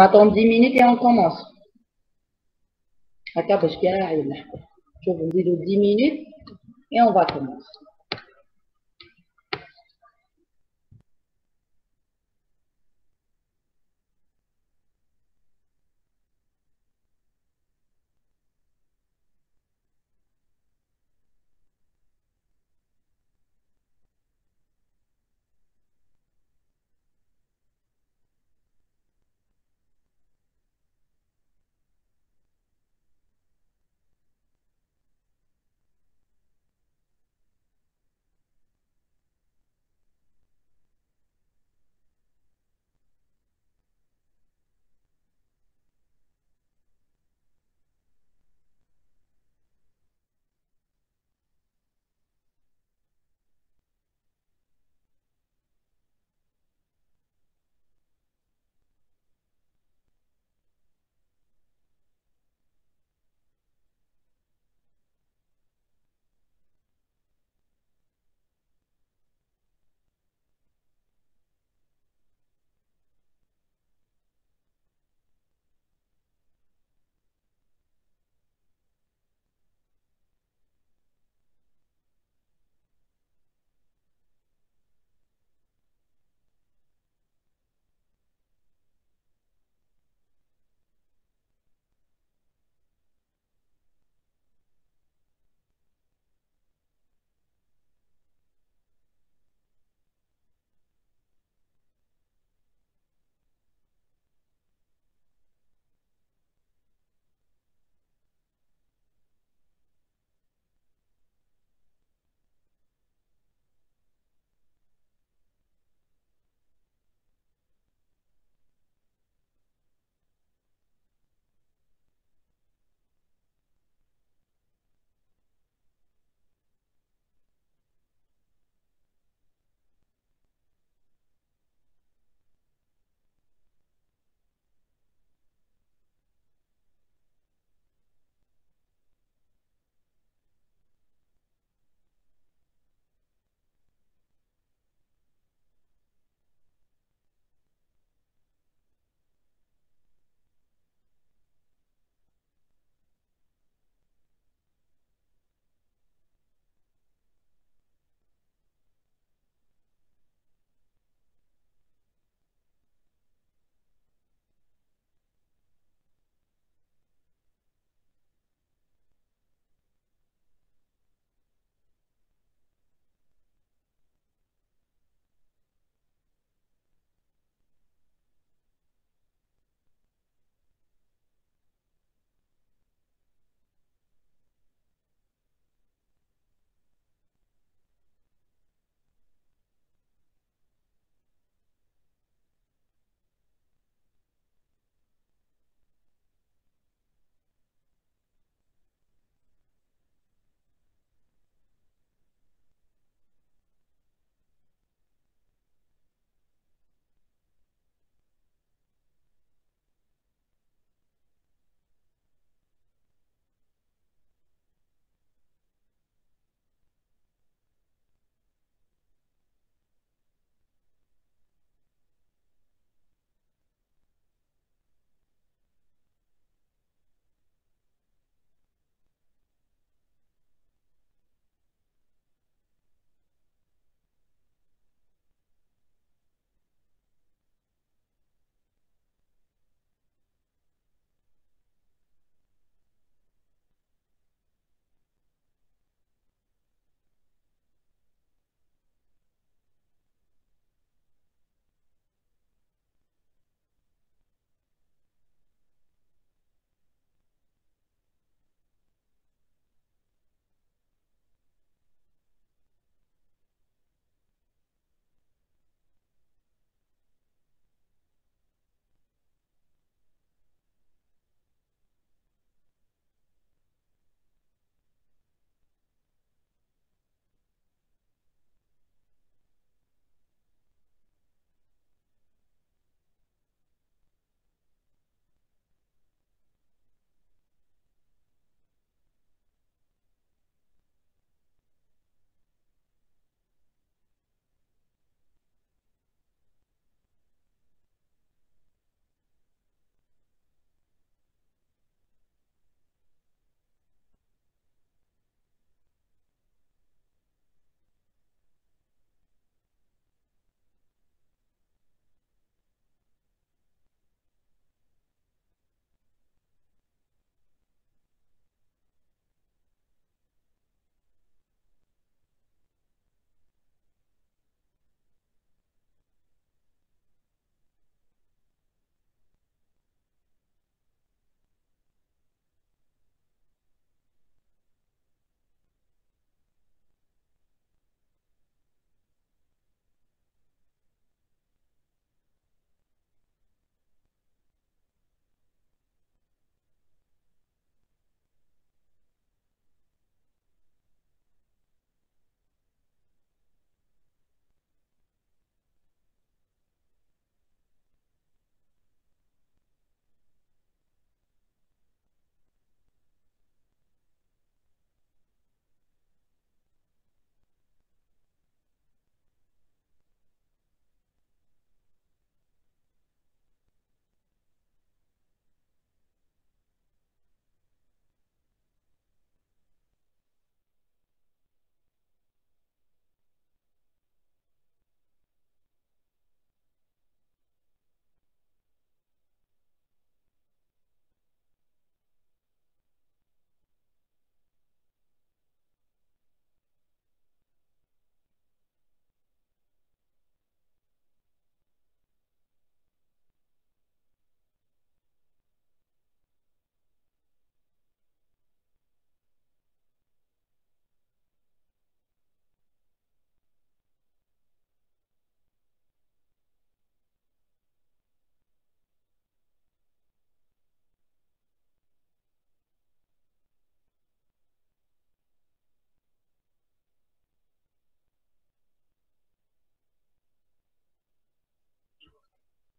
On attend 10 minutes et on commence. هكا باش كاع يلحقوا. شوفوا نزيدوا 10 minutes et on va commencer.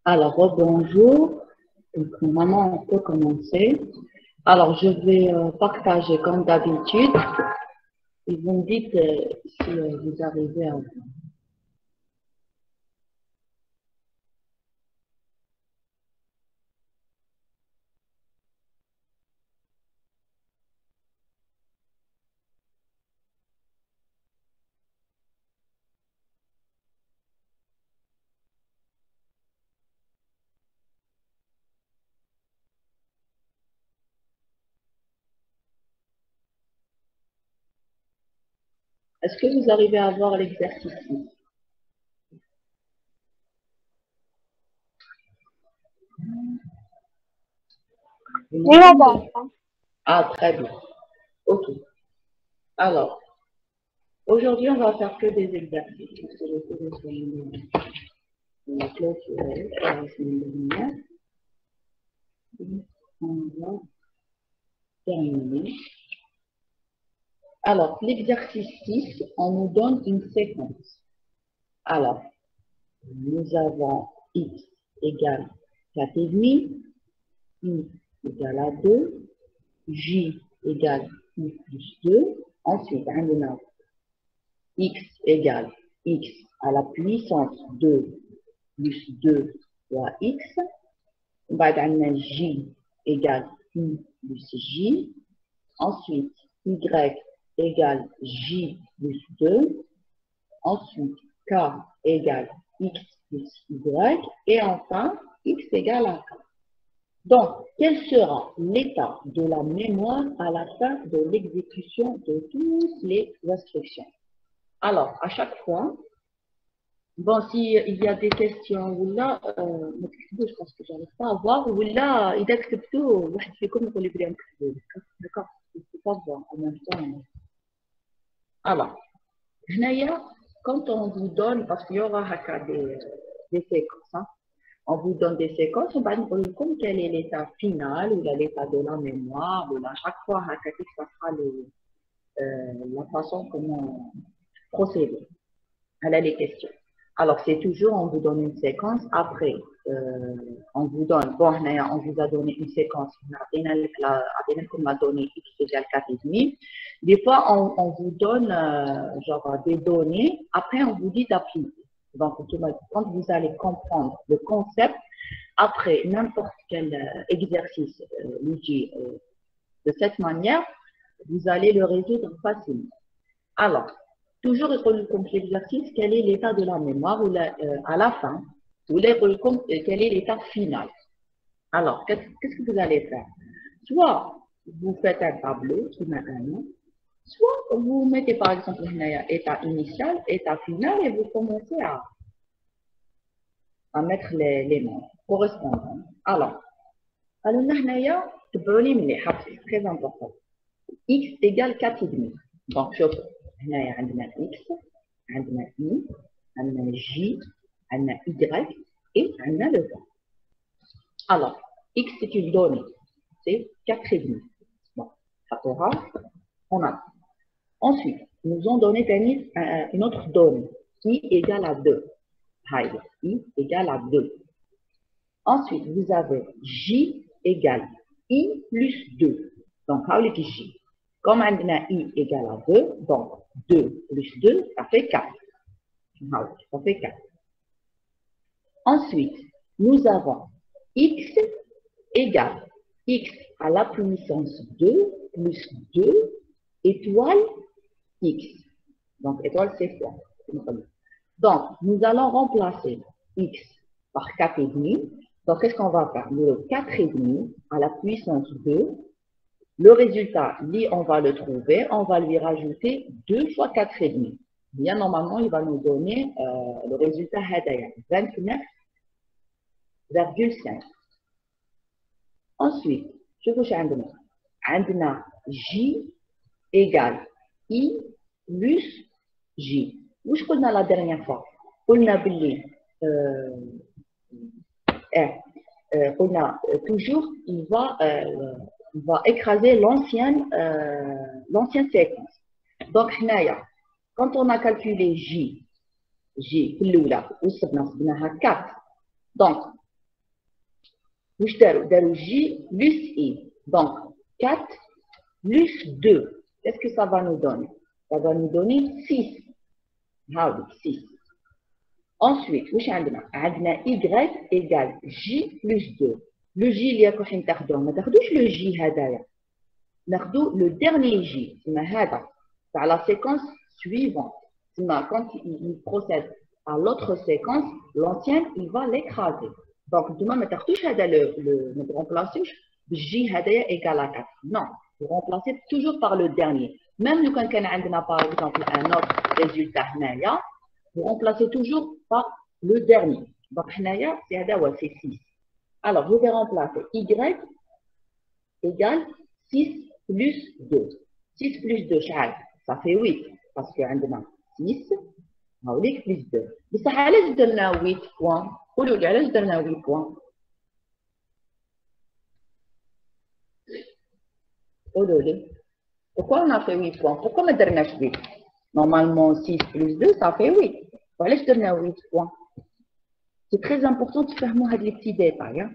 Alors, bonjour. Donc, normalement, on peut commencer. Alors, je vais partager comme d'habitude. Et vous me dites si vous arrivez à... Est-ce que vous arrivez à voir l'exercice? Oui, madame. Ah, très bien. OK. Alors, aujourd'hui, on va faire que des exercices. Parce que je sais que la clôture la semaine dernière. On va terminer. Alors, l'exercice 6, on nous donne une séquence. Alors, nous avons x égale 4,5, i égale à 2, j égale i plus 2. Ensuite, on a x égale x à la puissance 2 plus 2 fois x. On va avoir j égale i plus j. Ensuite, y égale j plus 2. Ensuite, k égale x plus y. Et enfin, x égale à k. Donc, quel sera l'état de la mémoire à la fin de l'exécution de toutes les instructions? Alors, à chaque fois, bon, s'il y a des questions, ou là, je pense que je n'arrive pas à voir, ou là, il accepte tout, c'est comme pour les bien. D'accord? Il ne faut pas voir en même temps. Alors, quand on vous donne, parce qu'il y aura des séquences, hein, on vous donne des séquences, on va nous dire quel est l'état final ou l'état de la mémoire, ou à chaque fois, ça sera la façon comment procéder. Elle a les questions. Alors, c'est toujours, on vous donne une séquence. Après, on vous donne, bon, on vous a donné une séquence. On a donné x égale 4,5. Des fois, on vous donne genre des données. Après, on vous dit d'appliquer. Donc, quand vous allez comprendre le concept, après n'importe quel exercice de cette manière, vous allez le résoudre facilement. Alors, toujours comme l'exercice, quel est l'état de la mémoire ou à la fin, ou quel est l'état final. Alors, qu'est-ce que vous allez faire? Soit vous faites un tableau qui met un nom, soit vous mettez par exemple état initial, état final, et vous commencez à mettre les noms correspondants. Alors, c'est très important. X égale 4,5. Donc, شوف هنا عندنا X, عندنا I, عندنا J, عندنا Y et عندنا le temps. Alors, X c'est une donnée, c'est 4,5. Bon, on a. Ensuite, nous ont donné une autre donnée, I égale à 2. I égale à 2. Ensuite, vous avez J égale I plus 2. Donc, J. Comme on a I égale à 2, donc 2 plus 2, ça fait 4. Ça fait 4. Ensuite, nous avons X égale X à la puissance 2 plus 2 étoile X. Donc, étoile, c'est quoi? Donc, nous allons remplacer X par 4,5. Donc, qu'est-ce qu'on va faire? Le 4,5 à la puissance 2. Le résultat, lui, on va le trouver, on va lui rajouter 2 fois 4,5. Bien, normalement, il va nous donner le résultat 29,5. Ensuite, je vous عندنا J égale I plus J. وش قلنا la dernière fois? قلنا باللي toujours, il va écraser l'ancienne séquence. Donc, quand on a calculé J, 4. Donc, واش داروا J plus I. Donc 4 plus 2. Qu'est-ce que ça va nous donner? Ça va nous donner 6. Ah oui, 6. Ensuite, واش عندنا؟ عندنا Y égale J plus 2. Le J اللي راكم حين تاخذوه ما تاخذوش le J هذايا. ناخذوا le dernier J. تسمى هذا تاع la séquence suivante. تسمى quand il procède à l'autre séquence, l'ancien il va l'écraser. Donc demain ما تاخذوش هذا ما remplacez J هذايا égale à 4. Non, vous remplacez toujours par le dernier. Même لو كان عندنا par exemple un autre résultat هنايا, vous remplacez toujours par le dernier. Donc هنايا c'est هذا هو c'est 6. Alors je vais remplacer Y égale 6 plus 2. 6 plus 2 شحال؟ ça fait 8 parce que عندنا 6 هاوليك plus 2. بصح علاش درنا 8 بوان؟ قولوا لي علاش درنا 8 بوان؟ قولوا لي. Pourquoi on a fait 8 points? Pourquoi ما درناش 8? Normalement 6 plus 2 ça fait 8. وعلاش درنا 8 points? C'est très important تفهموا هاد les petits détails.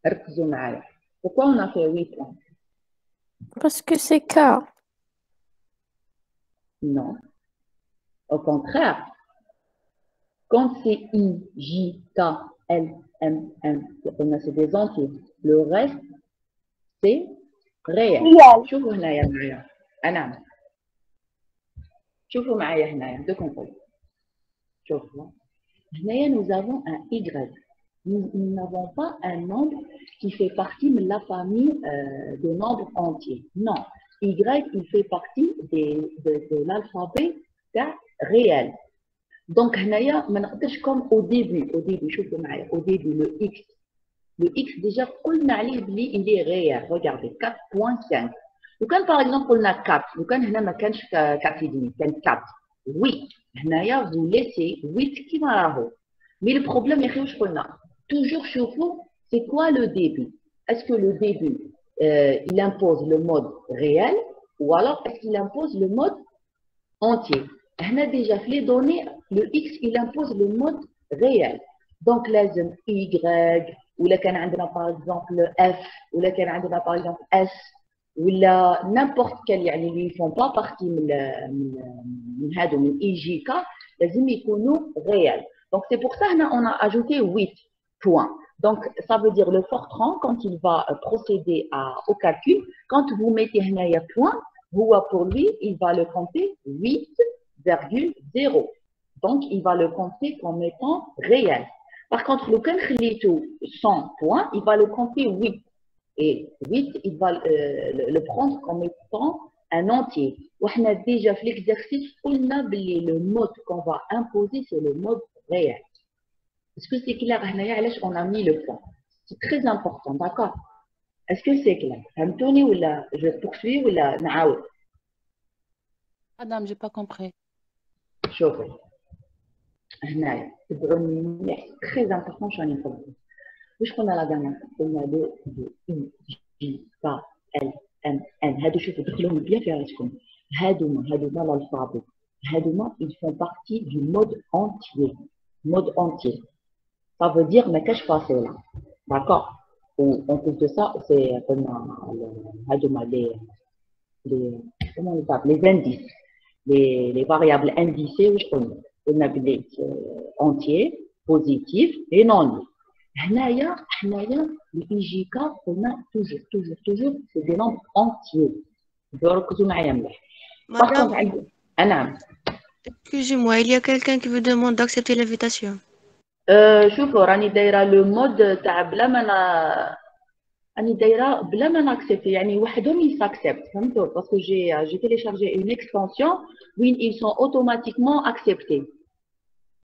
ركزوا معايا. Pourquoi on a fait 8 points? Parce que c'est K. Non. Au contraire. Quand c'est I, J, K, L, M, N, c'est des entiers. Le reste, c'est réel. شوفوا هنايا معايا. أنا شوفوا معايا هنايا. deux composés. شوفوا. هنايا nous avons un Y. Nous n'avons pas un nombre qui fait partie de la famille des nombres entiers. Non. Y, il fait partie de l'alphabet réel. Donc, comme au début, au début, le X, déjà, il est réel. Regardez, 4.5. Donc, quand par exemple, on a 4, donc, on a 4, oui, vous laissez 8 qui va. Mais le problème, toujours, c'est quoi le début? Est-ce que le début, il impose le mode réel ou alors est-ce qu'il impose le mode entier? On a déjà fait les données, le X, il impose le mode réel. Donc, لازم Y, ou là, par exemple F, ou là, par exemple S, ou là, n'importe quel, ils ne font pas partie de IJK, لازم يكونوا réels. Donc, c'est pour ça qu'on a ajouté 8 points. Donc, ça veut dire le Fortran, quand il va procéder au calcul, quand vous mettez un point, pour lui, il va le compter 8,0. Donc, il va le compter comme étant réel. Par contre, le Kenkhlitou 100 points, il va le compter 8. Et 8, il va le prendre comme étant un entier. On a déjà fait l'exercice, on a le mode qu'on va imposer, c'est le mode réel. Est-ce que c'est clair? On a mis le point. C'est très important, d'accord? Est-ce que c'est clair? Anthony, ou là, je poursuis ou là, Naoud? Madame, je n'ai pas compris. شوفي هنايا تبعوني مليح très important شنو نقول واش قلنا لا دانا قلنا لو اي جي كا ال ام ان هادو شوفوا دخلوهم بيان في راسكم هادوما الالفابet هادوما ils font partie du mode entier ça veut dire ما كاش فاصله d'accord ou en plus de ça c'est قلنا هادوما les comment on appelle les indices les variables indicées on a des entiers positifs et non nulles. هنايا الإيجيكا on a toujours c'est des nombres entiers. ركزوا معايا مليح. نعم. Excusez-moi, il y a quelqu'un qui vous demande d'accepter l'invitation. شوفوا راني دايره لو مود تاع بلا ما ناكسبتي يعني وحدهم يساكسبت فهمتوا باسكو j'ai téléchargé une extension où ils sont automatiquement acceptés.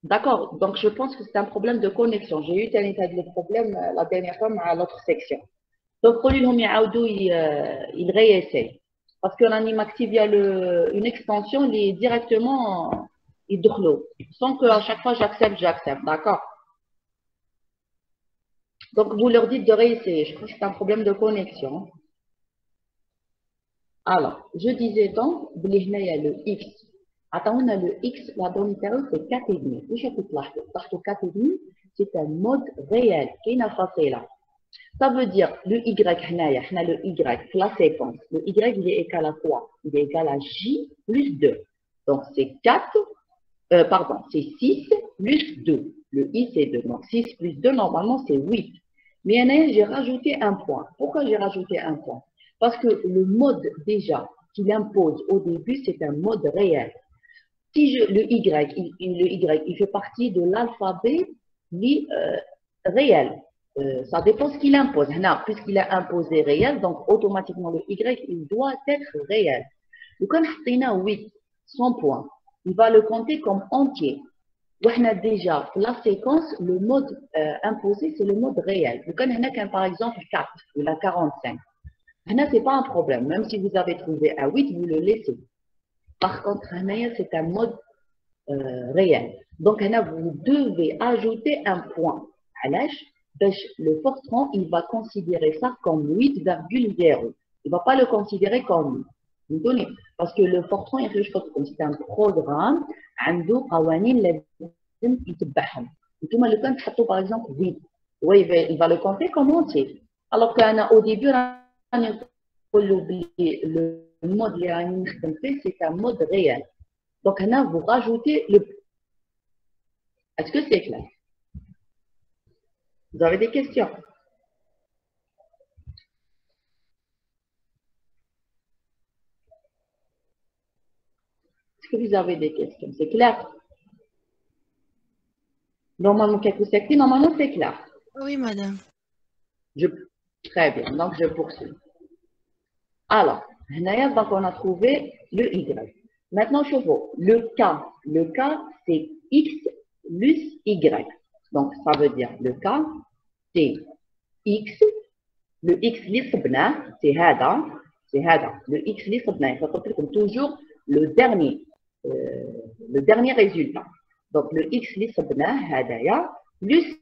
D'accord, donc je pense que c'est un problème de connexion. J'ai eu tel état de problème la dernière fois à l'autre section. Donc قولي لهم يعاودوا ils réessayent parce que l'animative il y a une extension qui est directement يدخلوا sans que à chaque fois j'accepte, d'accord? Donc, vous leur dites de réessayer. Je crois que c'est un problème de connexion. Alors, je disais donc, il y a le X. Attends, on a le X, la donnée c'est 4,5. Où je peux te 4,5, c'est un mode réel. Qui n'a pas fait là? Ça veut dire le y, le y, la séquence. Le y, il est égal à quoi? Il est égal à j plus 2. Donc, c'est 4, pardon, c'est 6 plus 2. Le i, c'est 2. Donc, 6 plus 2, normalement, c'est 8. Mais j'ai rajouté un point. Pourquoi j'ai rajouté un point? Parce que le mode, déjà, qu'il impose au début, c'est un mode réel. Si le y, il fait partie de l'alphabet réel. Ça dépend de ce qu'il impose. Puisqu'il a imposé réel, donc automatiquement le y, il doit être réel. Donc, quand on a 8, 100 points, il va le compter comme entier. On a déjà la séquence, le mode imposé, c'est le mode réel. Donc, quand on a par exemple 4 ou la 45, ce n'est pas un problème. Même si vous avez trouvé un 8, vous le laissez. Par contre, c'est un mode réel. Donc, vous devez ajouter un point. Le fortran, il va considérer ça comme 8,0. Il ne va pas le considérer comme 8. Parce que le fortran, c'est un programme عنده قوانين لازم يتبعهم. انتم لو كان تحطوا par exemple 8, il va le compter comme entier. Alors qu'au début, le mode اللي راني نخدم فيه, c'est un mode réel. Donc, vous rajoutez le. Est-ce que c'est clair? Vous avez des questions? Est-ce que vous avez des questions? C'est clair? Normalement, normalement, c'est clair. Oui, madame. Très bien. Donc, je poursuis. Alors, donc on a trouvé le y. Maintenant, je vois le k. Le k, c'est x plus y. Donc, ça veut dire le k, c'est x. Le x اللي صبناه, c'est هذا. C'est هذا. Le x اللي صبناه. Il faut comme toujours le dernier résultat. Donc, le x اللي صبناه هذايا plus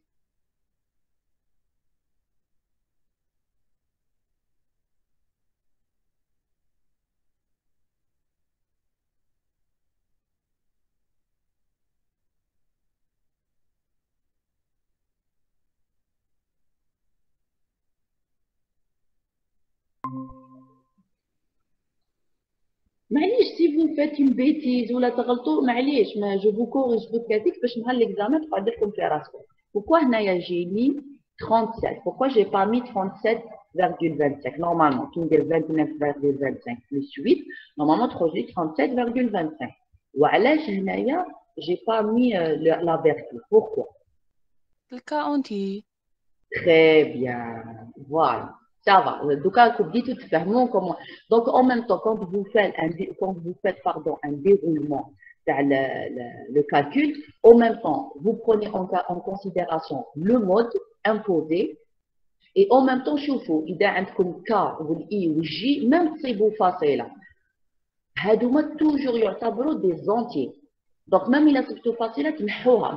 معليش si vous faites une bêtise ولا تغلطوا معليش ما je vous corrige بوتكاتيك باش نهار l'examen تقعد لكم في راسكم. Pourquoi هنايا جيني 37? Pourquoi j'ai pas mis 37,25? Normalement, tu me dis 29,25 plus 8, normalement تخرج 37,25. وعلاش هنايا j'ai pas mis la vertu? Pourquoi? Le cas entier. Très bien, voilà. Ça va. Donc, comment. Donc, en même temps, quand vous faites un déroulement dans le calcul, en même temps, vous prenez en considération le mode imposé et en même temps, chauffe-vous. Il y a un K ou I ou J, même si vous faites là. Toujours des entiers. Donc, même il a tout facile,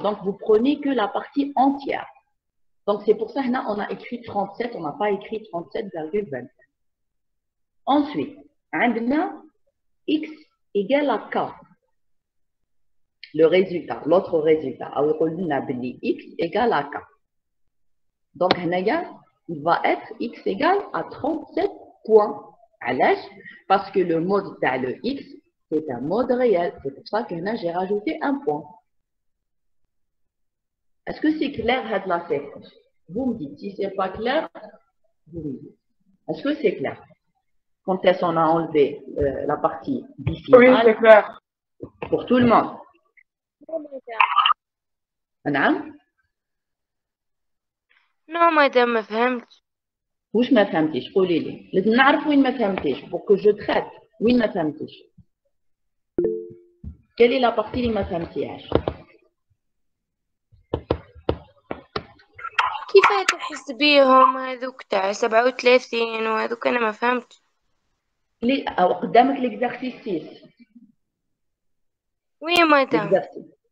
donc vous prenez que la partie entière. Donc, c'est pour ça qu'on a écrit 37, on n'a pas écrit 37,25. Ensuite, on a x égale à k. Le résultat, l'autre résultat. On a x égale à k. Donc, il va être x égale à 37 points. Parce que le mode dans le x, c'est un mode réel. C'est pour ça que j'ai rajouté un point. Est-ce que c'est clair la séquence? Vous me dites. Si ce n'est pas clair, vous me dites. Est-ce que c'est clair? Quand est-ce qu'on a enlevé la partie décimale? Oui, c'est clair. Pour tout le monde. نعم؟ Non, madame, ما فهمت. واش ما فهمتيش؟ قولي لي. لازم نعرف وين ما فهمتيش pour que je traite. وين ما فهمتيش؟ Quelle est la partie اللي ما فهمتيهاش؟ كيف تحسبيهم هذوك تاع 37 وهذوك أنا ما فهمت. أو قدامك l'exercice 6. Oui, madame.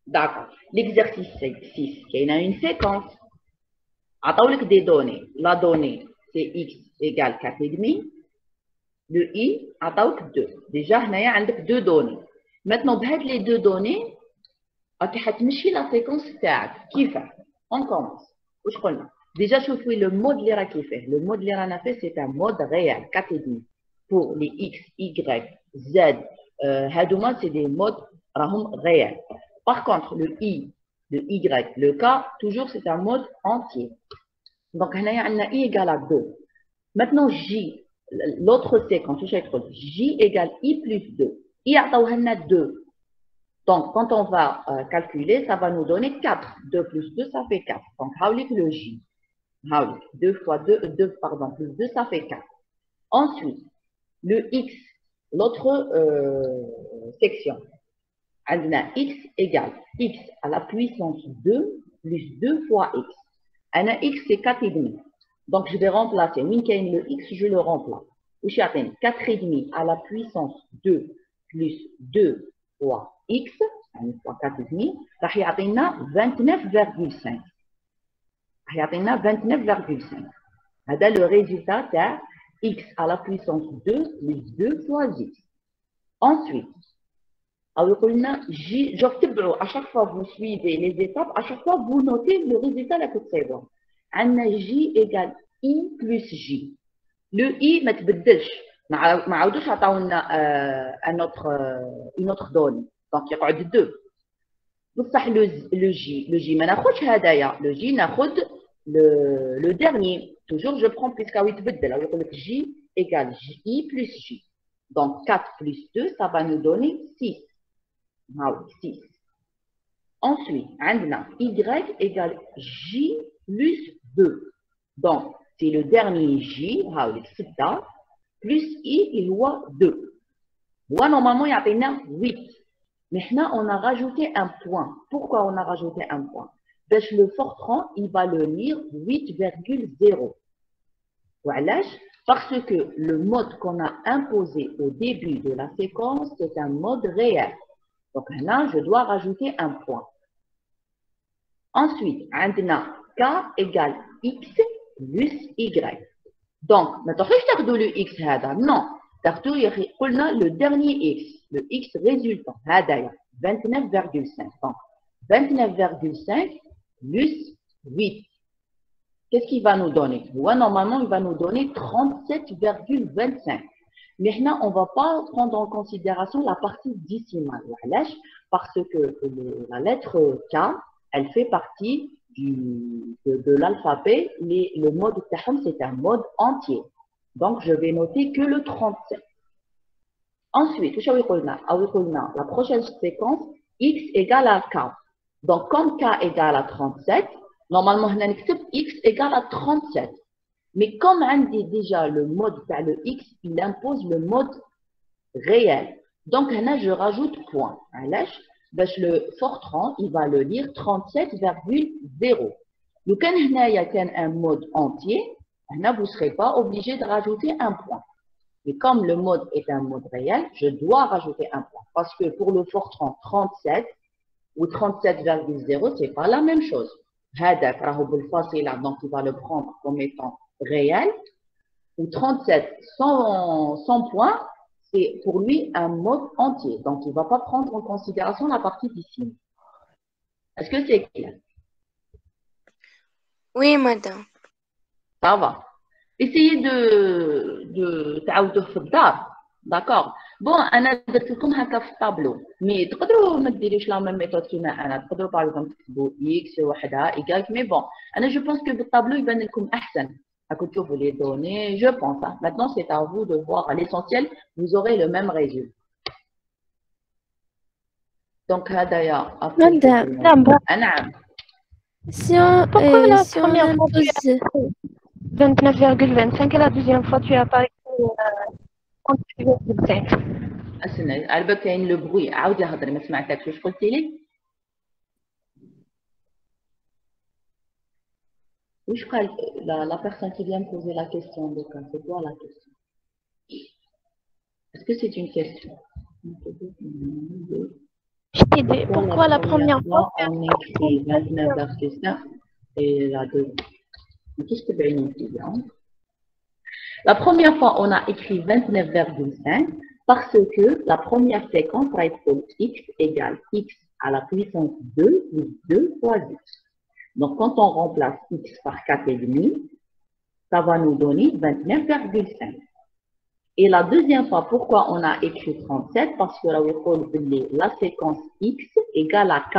D'accord. L'exercice 6, il y a une séquence. عطاولك des données. La donnée, c'est x égale 4,5. Le i, عطاولك 2. Déjà, هنايا عندك 2 données. Maintenant, بهاد les 2 données, راكي حتمشي la séquence تاعك. كيفاه؟ On commence. واش قلنا؟ Déjà, je fais le mode اللي راكي فيه. Le mode اللي رانا فيه, c'est un mode réel, 4,5. Pour les X, Y, Z, هادوما, c'est des modes راهم réels. Par contre, le I, le Y, le K, toujours, c'est un mode entier. Donc, on a I égale à 2. Maintenant, J, l'autre séquence, J égale I plus 2. I a 2. Donc, quand on va calculer, ça va nous donner 4. 2 plus 2, ça fait 4. Donc, le J. 2 fois 2, pardon, plus 2, ça fait 4. Ensuite, le X, l'autre section. On a X égale X à la puissance 2 plus 2 fois X. On a X, c'est 4,5. Donc, je vais remplacer. Le X, je le remplace. 4,5 à la puissance 2 plus 2 fois X, une fois 4,5, راح يعطينا 29,5. راح يعطينا 29,5. هذا le résultat تاع X à la puissance 2 plus 2 fois X. Ensuite, à chaque fois que vous suivez les étapes, à chaque fois vous notez le résultat la côte seconde. On a J égale I plus J. Le I ما تبدلش. ما عاودوش عطاونا une autre donne. Donc يقعد 2. بصح le J ما ناخذش هدايا. Le J ناخذ le dernier. Toujours je prends puisque يتبدل. أو يقول لك J égale I plus J. Donc 4 plus 2, ça va nous donner 6. 6. Ensuite, on a Y égale J plus 2. Donc, c'est le dernier J, plus I, il voit 2. Moi, normalement, il y a 8. Maintenant, on a rajouté un point. Pourquoi on a rajouté un point? Parce que le Fortran, il va le lire 8,0. Voilà. Parce que le mode qu'on a imposé au début de la séquence, c'est un mode réel. Donc là, je dois rajouter un point. Ensuite, on a K égale X plus Y. Donc, ما تروحوش تاخذوا le X هذا. Non. قلنا le dernier X. Le X résultant. هذا 29,5. Donc, 29,5 plus 8. Qu'est-ce qu'il va nous donner? Normalement, il va nous donner 37,25. Maintenant, on ne va pas prendre en considération la partie décimale. Parce que la lettre K, elle fait partie de l'alphabet. Le mode Taham, c'est un mode entier. Donc, je vais noter que le 37. Ensuite, la prochaine séquence, X égale à K. Donc, comme K égale à 37, normalement, on a X égale à 37. Mais comme on dit déjà le mode le X, il impose le mode réel. Donc, là, je rajoute point. Parce que le Fortran, il va le lire 37,0. Donc, quand il y a un mode entier, vous ne serez pas obligé de rajouter un point. Mais comme le mode est un mode réel, je dois rajouter un point. Parce que pour le Fortran 37 ou 37,0, ce n'est pas la même chose. Donc, il va le prendre comme étant réel. Ou 37 sans point, c'est pour lui un mode entier. Donc, il ne va pas prendre en considération la partie d'ici. Est-ce que c'est clair? Oui, madame. Ça va. Essayez de تعاودوه في الدار. D'accord. Bon, أنا درت لكم هكا في الطابلو. مي تقدروا ما ديروش لا ميم ميثود كيما أنا. تقدروا باغ اكزومبل تكتبوا إكس وحدها إيكال. مي بون أنا جو بونس كو بالطابلو يبان لكم أحسن. راكم تشوفوا لي دوني. جو بونس. Maintenant, c'est à vous de voir l'essentiel. Vous aurez le même résultat. Donc, هدايا. Madame. نعم. Si on, Pourquoi la si on première fois impose 29,25 et la deuxième fois tu as pas écrit 38,5. استنى على بالك كاين لو بروي. عاودي هضري ما سمعتكش. واش قلتي لي؟ Oui, je crois la personne qui vient me poser la question, c'est quoi la question? Est-ce que c'est une question? Je t'ai dit, pourquoi la première fois on écrit 29,5 et la deuxième? Qu'est-ce que c'est une question? La première fois, on a écrit 29,5 parce que la première séquence va être x égale x à la puissance 2 plus 2 fois x. Donc, quand on remplace x par 4,5, ça va nous donner 29,5. Et la deuxième fois, pourquoi on a écrit 37? Parce que là, la séquence x égale à k.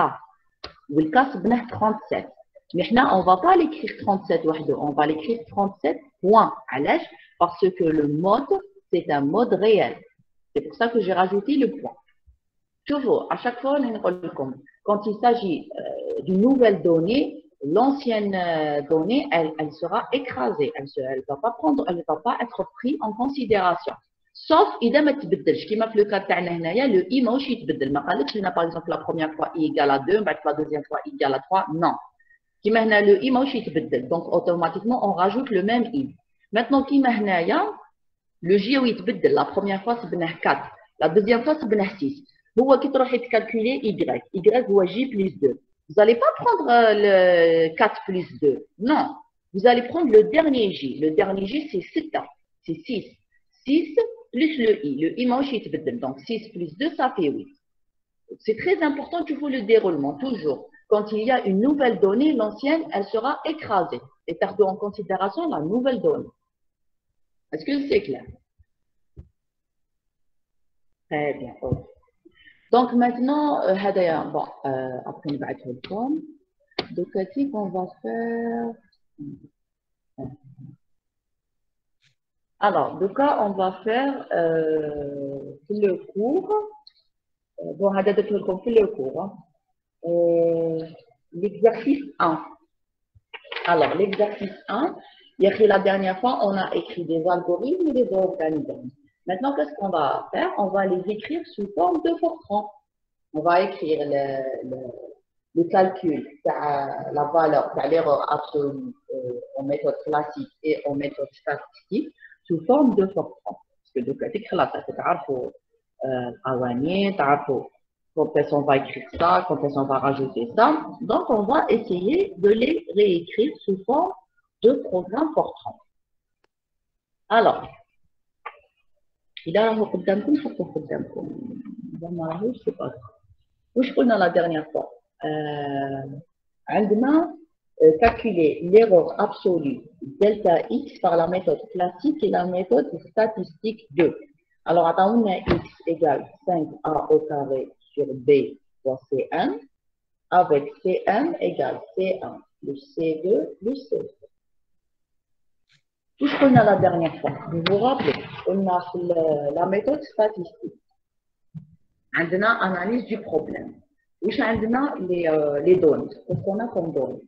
Le k, c'est 37. Mais on ne va pas l'écrire 37 on va l'écrire 37 points. Parce que le mode, c'est un mode réel. C'est pour ça que j'ai rajouté le point. Toujours, à chaque fois, quand il s'agit d'une nouvelle donnée, l'ancienne donnée, elle sera écrasée. Elle ne va pas prendre, elle ne va pas être prise en considération. Sauf إذا ما تبدلش كيما في le cas تاعنا هنايا le i ماهوش يتبدل ما قالتش لنا par exemple la première fois i égale à 2 بعد la deuxième fois i égale à 3 non كيما هنا le i ماهوش يتبدل donc automatiquement on rajoute le même i maintenant كيما هنايا le j يتبدل la première fois صبناه 4 la deuxième fois صبناه 6 هو كي تروحي تكالكولي y هو j plus 2 vous n'allez pas prendre le 4 plus 2 non vous allez prendre le dernier j c'est 6 c'est 6 6 plus le i. Le i ماهوش يتبدل. Donc 6 plus 2, ça fait 8. C'est très important, tu vois le déroulement, toujours. Quand il y a une nouvelle donnée, l'ancienne, elle sera écrasée. Et tu en considération la nouvelle donnée. Est-ce que c'est clair? Très bien. Okay. Donc maintenant, bon, après on va être au point. Donc, qu'est-ce qu'on va faire? Alors, de cas, on va faire le cours. Bon, on va le cours. L'exercice 1. Alors, l'exercice 1, la dernière fois, on a écrit des algorithmes et des organigrammes. Maintenant, qu'est-ce qu'on va faire? On va les écrire sous forme de Fortran. On va écrire le calcul de la valeur de l'erreur absolue en méthode classique et en méthode statistique sous forme de Fortran. Parce que de côté, quand est-ce qu'on va écrire ça, quand est-ce qu'on va rajouter ça. Donc, on va essayer de les réécrire sous forme de programme Fortran. Alors, il a c'est pas grave. Où je connais la dernière fois. عندنا calculer l'erreur absolue delta x par la méthode classique et la méthode statistique 2. Alors, attends, on a x égale 5a au carré sur b fois c1 avec c1 égale c1 plus c2 plus c2. Tout ce qu'on a la dernière fois, vous vous rappelez, on a la méthode statistique. On a analyse du problème. On a les données. Qu'est-ce qu'on a comme données?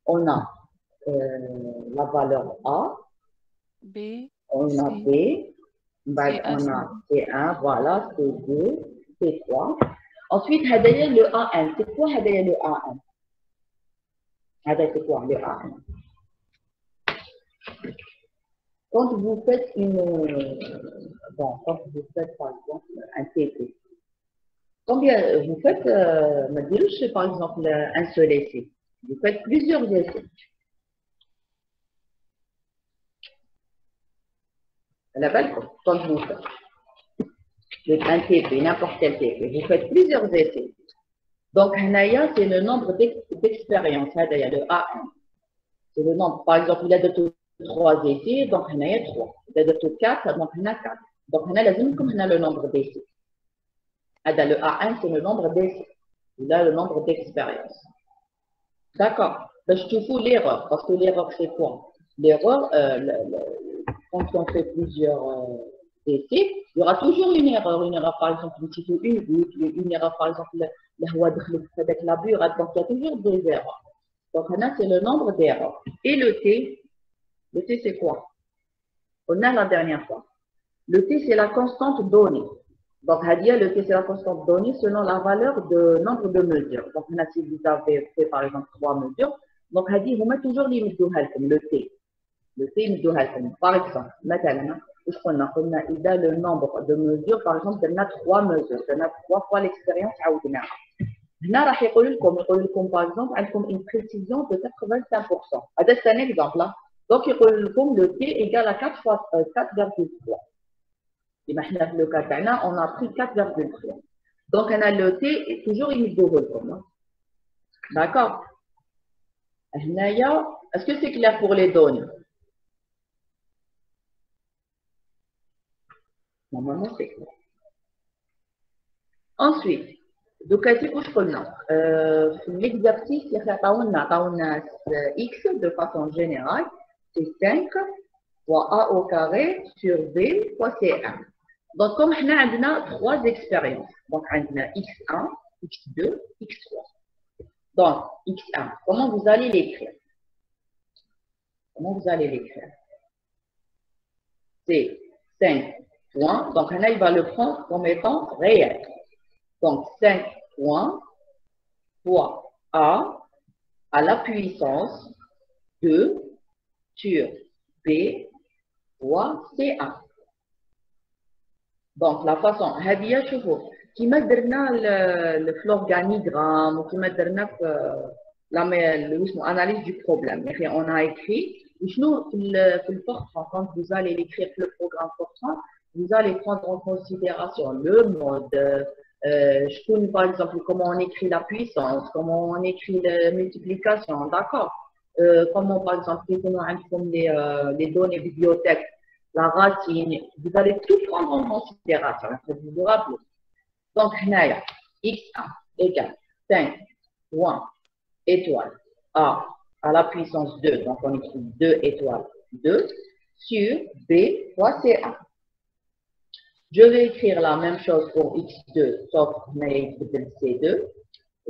On a la valeur A, B, on a C, B, on a C1, voilà, C2, C3. Ensuite, le A1. C'est quoi le A1? C'est quoi le A1? Quand vous faites quand vous faites par exemple un TP, combien vous faites, par exemple, un seul essai? Vous faites plusieurs essais. La balle, quand vous faites un TP, n'importe quel TP, vous faites plusieurs essais. Donc, c'est le nombre d'expériences. Il y a le A1. C'est le nombre, par exemple, il y a de 3 essais, donc il y a 3. Il y a de 4, donc il y a 4. Donc, il y a le nombre d'essais. Le A1, c'est le nombre d'essais. Il a le nombre d'expériences. D'accord. Je te fous l'erreur, parce que l'erreur, c'est quoi? L'erreur, quand on fait plusieurs essais, il y aura toujours une erreur. Une erreur, par exemple, une goutte, une erreur, par exemple, avec la burette. Donc, il y a toujours des erreurs. Donc, là, c'est le nombre d'erreurs. Et le T, c'est quoi? On a la dernière fois. Le T, c'est la constante donnée. Donc, le T, c'est la constante donnée selon la valeur de nombre de mesures. Donc, si vous avez fait, par exemple, 3 mesures, donc, vous mettez toujours les mesures, le T. Le T, par exemple, maintenant, on a le nombre de mesures, par exemple, on a 3 mesures, on a 3 fois l'expérience à Oudna. Là, راح يقول لكم par exemple عندكم une précision de 85%. C'est un exemple là. Donc يقول لكم le t égale à 4 fois 4,3. Et maintenant le cas تاعنا on a pris 4,3. Donc on a le t est toujours يمدوه لكم. D'accord. Est-ce que c'est clair pour les données? Normalement, c'est clair. Ensuite, donc, l'exercice, x de façon générale, c'est 5 fois a au carré sur b fois c1. Donc, comme on a trois expériences, donc on a x1, x2, x3. Donc, x1, comment vous allez l'écrire? Comment vous allez l'écrire? C'est 5 points. Donc, là, il va le prendre comme étant réel. Donc, 5 points fois a à la puissance 2 sur b fois c1. Donc, la façon, هذه شوفوا كيما درنا في l'organigramme وكيما درنا في l'analyse du problème. On a écrit, le Fortran, quand vous allez l'écrire le programme Fortran, vous allez prendre en considération le mode, par exemple, comment on écrit la puissance, comment on écrit la multiplication, d'accord? Comment, par exemple, les données bibliothèques, la racine, vous allez tout prendre en considération, vous vous rappelez. Donc, x1 égale 5 points étoile a à la puissance 2, donc on écrit 2 étoiles 2 sur b fois c1. Je vais écrire la même chose pour x2, sauf c2.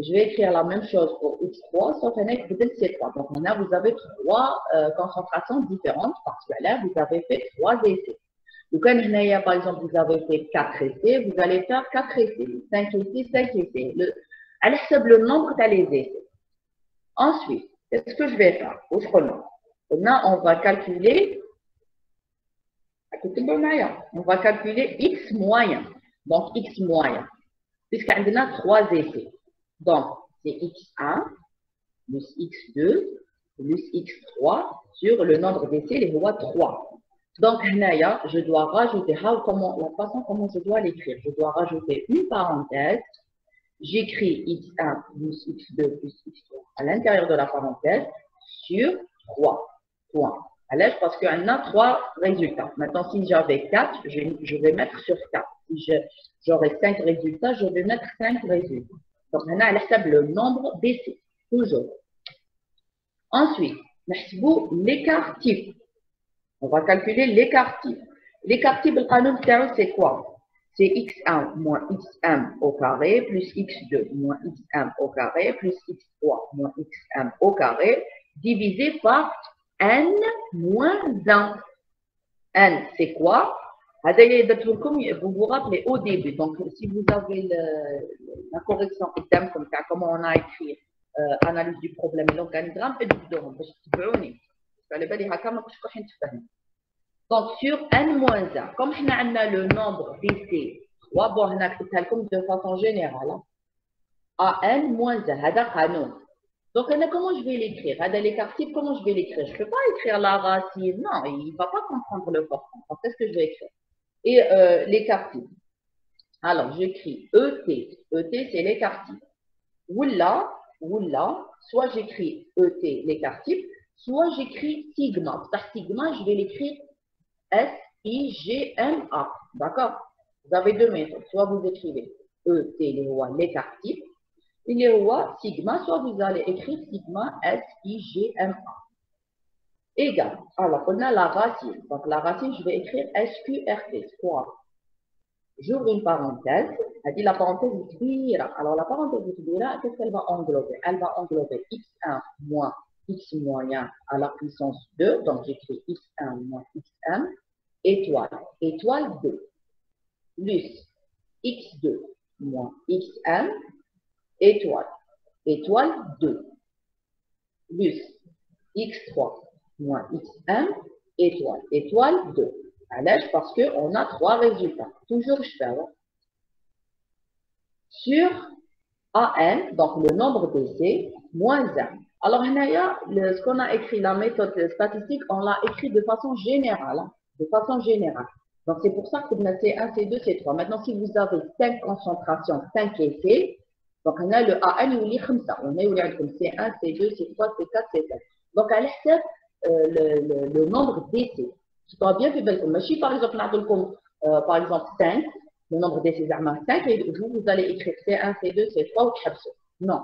Je vais écrire la même chose pour x3, sauf c3. Donc maintenant, vous avez trois concentrations différentes parce que là, vous avez fait 3 essais. Donc, par exemple, vous avez fait 4 essais, vous allez faire 4 essais, 5 essais, 5 essais. Elle accepte le nombre des essais. Ensuite, qu'est-ce que je vais faire? Autrement, on va calculer, on va calculer x moyen. Donc, x moyen, puisqu'on a 3 essais. Donc, c'est x1 plus x2 plus x3 sur le nombre d'essais, les voies 3. Donc, je dois rajouter, la façon comment je dois l'écrire, je dois rajouter une parenthèse. J'écris x1 plus x2 plus x3 à l'intérieur de la parenthèse sur 3 points. Alors, parce qu'on a 3 résultats. Maintenant, si j'avais 4, je vais mettre sur 4. Si j'aurais 5 résultats, je vais mettre 5 résultats. Donc, on a le nombre d'essais, toujours. Ensuite, l'écart type. On va calculer l'écart type. L'écart type, le canon c'est quoi? C'est x1 moins xm au carré plus x2 moins xm au carré plus x3 moins xm au carré divisé par n moins 1. N, c'est quoi? Vous vous rappelez au début. Donc, si vous avez la correction comme ça, comment on a écrit analyse du problème et l'organigramme, donc, sur n-1, comme on a le nombre d'essais, bon, on a écrit comme de façon générale, à n-1, c'est canon. Donc, comment je vais l'écrire? L'écart type, comment je vais l'écrire? Je ne peux pas écrire la racine. Non, il ne va pas comprendre le forfait. Donc, qu'est-ce que je vais écrire? Et l'écart type. Alors, j'écris ET. ET, c'est l'écart type. Oula, soit j'écris ET, l'écart type, soit j'écris sigma. Par sigma, je vais l'écrire S-I-G-M-A. D'accord? Vous avez deux méthodes. Soit vous écrivez ET, l'écart type, et sigma, soit vous allez écrire sigma S-I-G-M-A. Égal. Alors, on a la racine. Donc, la racine, je vais écrire SQRT, square. J'ouvre une parenthèse. Elle dit la parenthèse est kbira. Alors, la parenthèse est kbira, qu'est-ce qu'elle va englober? Elle va englober x1 moins x moyen à la puissance 2. Donc, j'écris x1 moins xm, étoile, étoile 2, plus x2 moins xm, étoile, étoile 2, plus x3 moins xm, étoile, étoile 2. Alors, parce qu'on a 3 résultats. Toujours, je fais. Sur AN, donc le nombre d'essais, moins 1. Alors, ce qu'on a écrit, la méthode statistique, on l'a écrit de façon générale. De façon générale. Donc, c'est pour ça que c'est 1, C2, C3. Maintenant, si vous avez 5 concentrations, 5 essais, Donc, on a le AN, il y a 5. On a C1, C2, C3, C4, C5. Donc, à l'extérieur, le nombre d'essais. Je dois bien faire comme si, par exemple, par exemple 5, le nombre d'essais c'est 5, et vous allez écrire C1, C2, C3 ou C4. Non.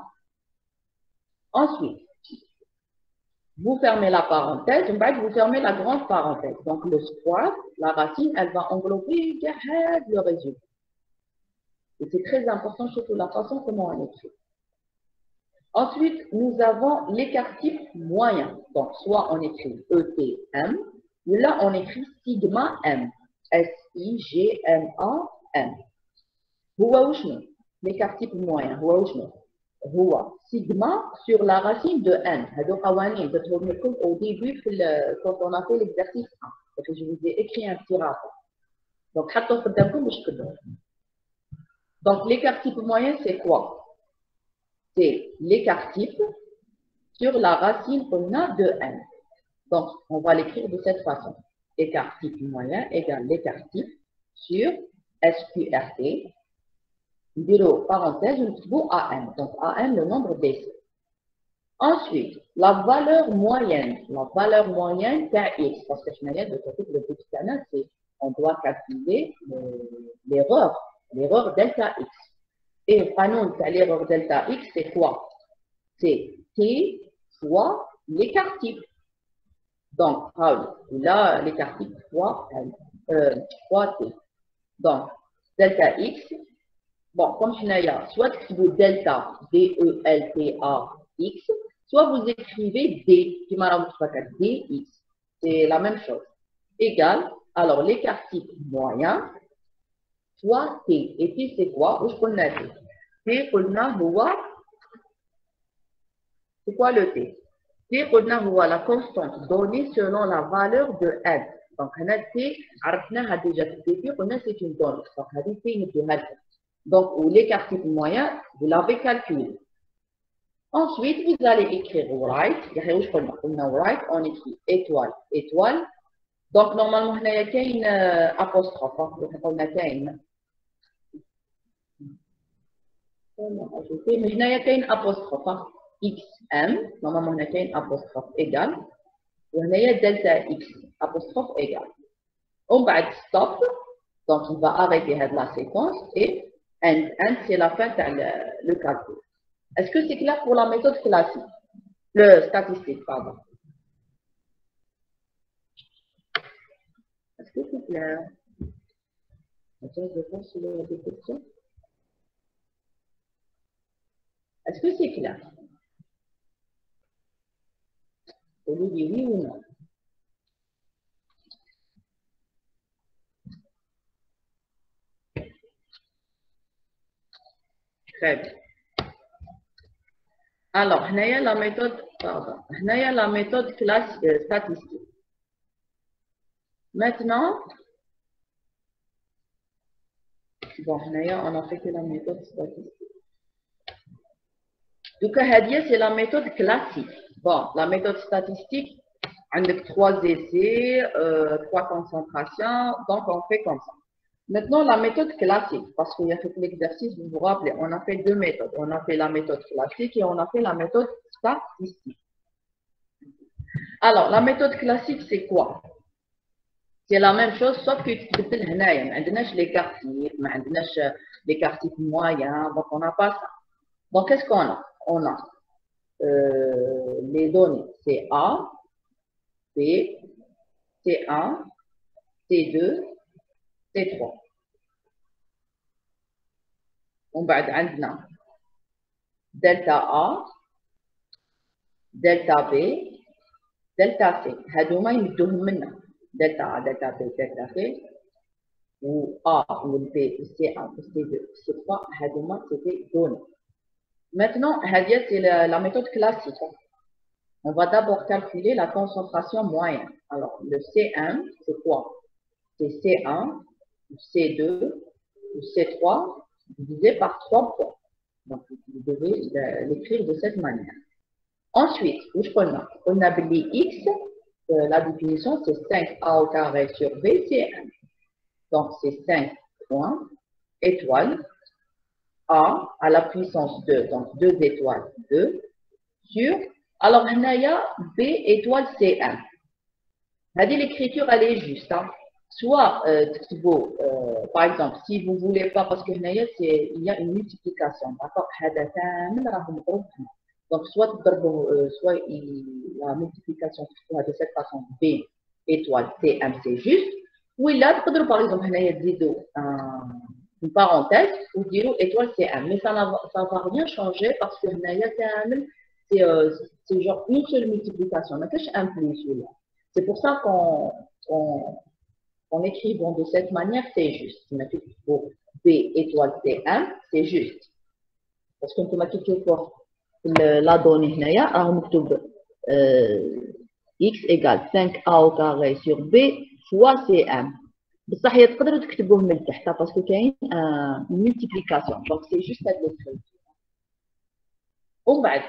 Ensuite, vous fermez la parenthèse, vous fermez la grande parenthèse. Donc, le square, la racine, elle va englober le résultat. Et c'est très important, surtout la façon comment on écrit. Ensuite, nous avons l'écart type moyen. Donc, soit on écrit ETM, ou là, on écrit sigma M. S-I-G-M-A-M. هو وشنو l'écart type moyen هو وشنو هو sigma sur la racine de n. هذو قوانين درتهم لكم au début quand on a fait l'exercice 1. Donc, je vous ai écrit un petit rapport. Donc, حطوا قدامكم باش تكتبوا. Donc, l'écart type moyen, c'est quoi? C'est l'écart type sur la racine qu'on a de n. Donc, on va l'écrire de cette façon. L'écart type moyen égale l'écart type sur SQRT. Bureau, parenthèse, nous trouvons AN. Donc, AN, le nombre d'essais. Ensuite, la valeur moyenne. La valeur moyenne X. Parce que de côté le petit canal, c'est on doit calculer l'erreur delta X. Et l'erreur delta X, c'est quoi? C'est T fois l'écart type. Donc, là, l'écart type fois T. Donc, delta X, bon, comme je n'ai pas, soit vous delta, D-E-L-T-A, X, soit vous écrivez D, qui m'a DX. C'est la même chose. Égal, alors l'écart type moyen, fois T. Et T, c'est quoi? Où je connais T? T, c'est quoi le T? T, la constante donnée selon la valeur de n. Donc, on a T, déjà T, on a c'est une donnée. Donc, on a T, donc, l'écart type moyen, vous l'avez calculé. Ensuite, vous allez écrire right. Right, on écrit étoile, étoile. Donc, normalement, il y a une apostrophe. On a une mais il y a une apostrophe. XM, normalement, il y a une apostrophe égale. Et il y a delta X, apostrophe égale. On va stop. Donc, on va arrêter la séquence et and c'est la fin de le calcul. Est-ce que c'est clair pour la méthode classique? Le statistique, pardon. Est-ce que c'est clair? Attends, je pense qu'il y a des questions. Est-ce que c'est clair? Vous lui dites oui ou non? Très bien. Alors, on a la méthode, statistique. Maintenant, bon, on a fait que la méthode statistique. Donc, c'est la méthode classique. Bon, la méthode statistique, on a 3 essais, 3 concentrations, donc on fait comme ça. Maintenant, la méthode classique, parce qu'il y a fait l'exercice, vous vous rappelez, on a fait 2 méthodes. On a fait la méthode classique et on a fait la méthode statistique. Alors, la méthode classique, c'est quoi? C'est la même chose, sauf que tu peux le هنايا ما عندناش l'écart type, ما عندناش l'écart type moyen, donc on n'a pas ça. Donc, qu'est-ce qu'on a? On a les données CA, B, C1, C2, C3. ومن بعد عندنا دلتا A, دلتا B, دلتا C. هادوما يمدوهم منا دلتا A, دلتا B, دلتا C و A و B و C1 و C2 و C3 هادوما c'était donné. Maintenant, c'est la méthode classique. On va d'abord calculer la concentration moyenne. Alors, le C1, c'est quoi? C'est C1, ou C2, ou C3, divisé par 3 points. Donc, vous devez l'écrire de cette manière. Ensuite, où je connais? On a les X, la définition, c'est 5A au carré sur B, c'est 1. Donc, c'est 5 points, étoile, A à la puissance 2, donc 2 étoiles 2, sur, alors il y a B étoile C1. L'écriture, elle est juste. Hein. Soit, par exemple, si vous ne voulez pas, parce que il y a une multiplication. Donc, soit la multiplication de cette façon, B étoile C1, c'est juste. Ou là, par exemple, une parenthèse ou dire étoile C1. Mais ça ne va rien changer parce que c'est genre une seule multiplication. Mais qu'est-ce un plus là? C'est pour ça qu'on écrit bon, de cette manière, c'est juste. Pour B étoile C1, c'est juste. Parce qu'on peut mettre toujours la donnée x égale 5a au carré sur b fois C1. بصح هي تقدروا تكتبوه من التحت باسكو كاين multiplication. Donc c'est juste cette l'écriture. ومن بعد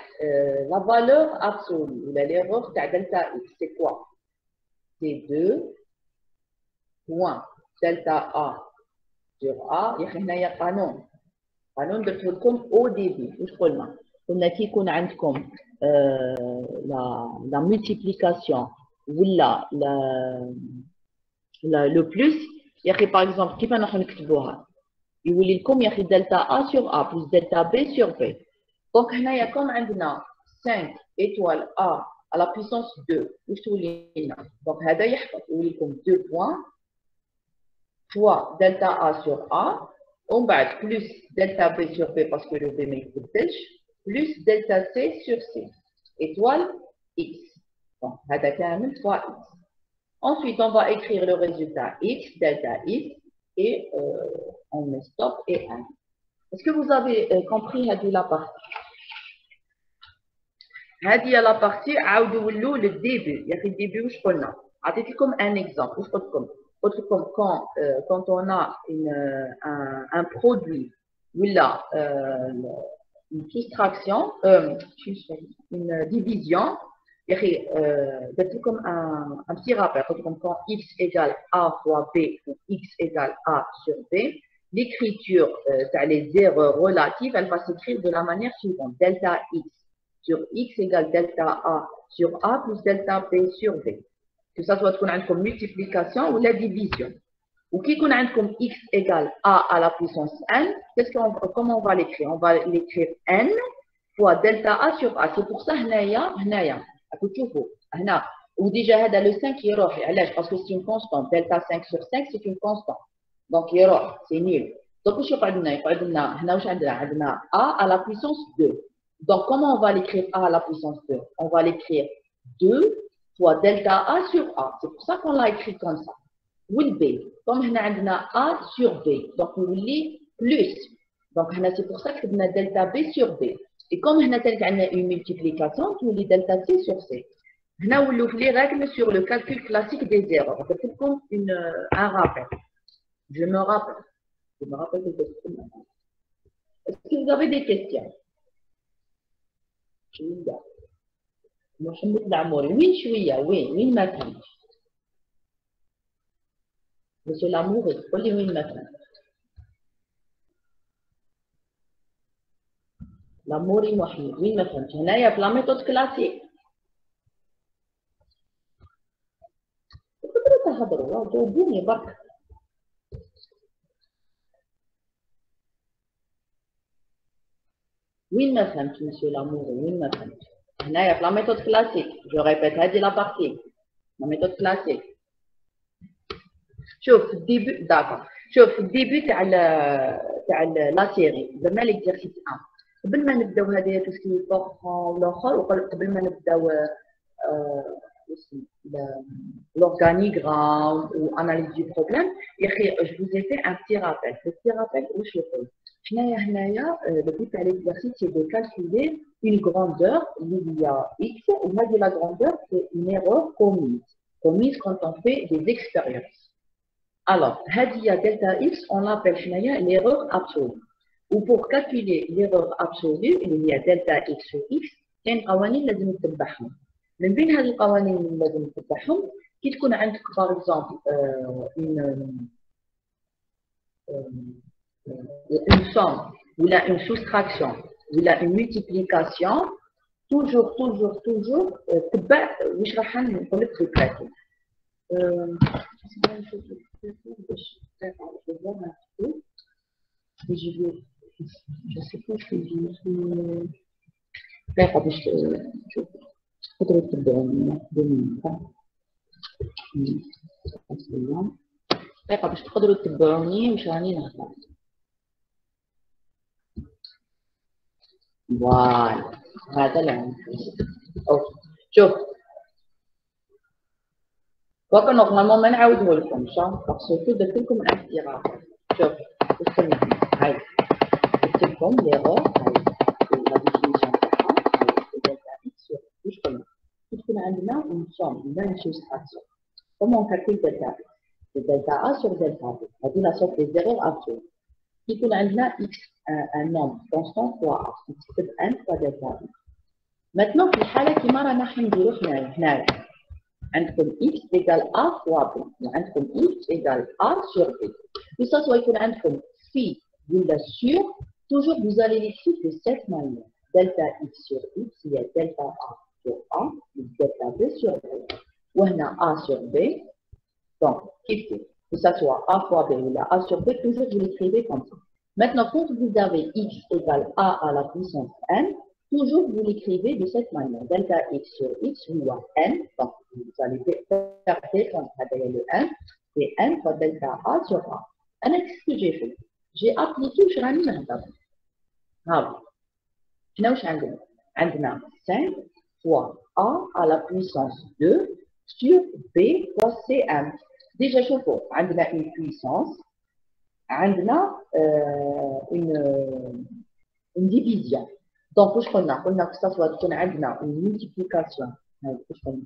la valeur absolue ou l'erreur تاع delta x c'est quoi? C'est 2 moins delta a sur a. يا اخي هنايا قانون درت لكم او ديبي. واش قلنا كي يكون عندكم la multiplication ولا le plus يا اخي par exemple كيف نروحوا نكتبوها يولي لكم يا اخي delta a sur a plus delta b sur b. Donc هنايا كوم عندنا 5 étoile a à la puissance 2 واش تولي لنا؟ دونك هذا يحفظ يولي لكم 2 points fois delta a sur a ومن بعد plus delta b sur b parce que le b ما يتبدلش plus delta c sur c étoile x. Donc هذا كامل fois x. Ensuite, on va écrire le résultat x, delta x, et on met stop et 1. Est-ce que vous avez compris la partie? La partie, le début. Il y a le début, je connais. Comme un exemple. Quand on a un produit, là, une soustraction, une division, comme un petit rappel, comme quand x égale a fois b ou x égale a sur b, l'écriture les erreurs relatives, elle va s'écrire de la manière suivante. Delta x sur x égale delta a sur a plus delta b sur b. Que ça soit comme multiplication ou la division. Ou qui connaît comme x égale a à la puissance n, comment on va l'écrire? On va l'écrire n fois delta a sur a. C'est pour ça, هنايا تشوفوا هنا وديجا هذا لو 5 يروح علاش باسكو سي اون كونستانت دلتا 5 sur 5 سي اون كونستانت دونك يروح سي نيل. دونك واش يقعد لنا هنا واش عندنا a à la puissance 2. Donc comment on va l'écrire a à la puissance 2? On va l'écrire 2 fois delta a sur a. C'est pour ça qu'on l'a écrit comme ça. Ou le b comme هنا عندنا a sur b donc يولي plus. Donc هنا c'est pour ça que كتبنا delta b sur b. Et comme on a une multiplication, on dit delta c sur c. On a les règles sur le calcul classique des erreurs. On fait comme un rappel. Je me rappelle. Est-ce que vous avez des questions? Mohamed Lamouri. Oui, chouïa, oui, maintenant. Monsieur Lamouri, oui, maintenant. Lamouri Mohamed, oui, ma femme. Il y a la méthode classique. Oui, ma femme, monsieur Lamouri, oui, ma femme. Il y a la méthode classique. Je répète, c'est la partie. La méthode classique. شوف الديبي d'accord. شوف الديبي تاع لا سيري درنا ليكزارسيس 1. قبل ما نبداو هذه توسكي فورفون والاخر وقبل ما نبداو l'organigramme ou analyse du problème je vous ai fait un petit rappel. Le petit rappel واش يقول هنايا le but de l'exercice c'est de calculer une grandeur il y a x ou la grandeur c'est une erreur commise quand on fait des expériences. Alors هذه delta x on l'appelle l'erreur absolue. Ou pour calculer l'erreur absolue, il y a delta x sur x, il y a une قوانين لازم نتبعهم. من بين هذه القوانين اللي لازم نتبعهم كي تكون عندك par exemple une somme ou là une soustraction, ou là une multiplication, toujours, تبع واش راح نقول لك في البراتيك. Je sais plus ce que je dis. دقيقة باش نشوف تقدروا تتبعوني دقيقة باش تقدروا تتبعوني واش راني نهضر. فوالا هذا اللي عندي. اوكي شوف وكا نورمالمون ما نعاودوه لكمش باسكو درت لكم اختراع. شوف استنى هاي درت لكم ليغور هاي لا ديفينيسيون تاعها هاي دلتا اكس واش قلنا تكون عندنا اون سوم لا سوستراكسيون كومون كالكول دلتا اكس دلتا ا سور دلتا بي هذه لا سوم دي زيرور ابسولو يكون عندنا اكس ان نومبر كونستون فوا ا تكتب ان فوا دلتا اكس. ماتنون في الحاله كيما رانا راح نديرو هنايا عندكم x égale a fois b وعندكم x égale a sur b. Que ça soit يكون عندكم phi ولا sur, toujours vous allez l'écrire de cette manière. Delta x sur x, il y a delta a sur a, delta b sur b. وهنا a sur b. Donc, que ça soit a fois b ou a sur b, toujours vous l'écrivez comme ça. Maintenant, quand vous avez x égale a à la puissance n, toujours vous l'écrivez de cette manière. Delta x sur x ou n, donc vous allez faire descendre le n, et n fois delta a sur a. Qu'est-ce que j'ai fait? J'ai appliqué je rani نهضر. هاو شنو واش عندنا؟ عندنا 5 fois a à la puissance 2 sur b fois cm. Déjà شوفوا عندنا une puissance, عندنا une division. Donc, واش قلنا que ça soit تكون عندنا une multiplication,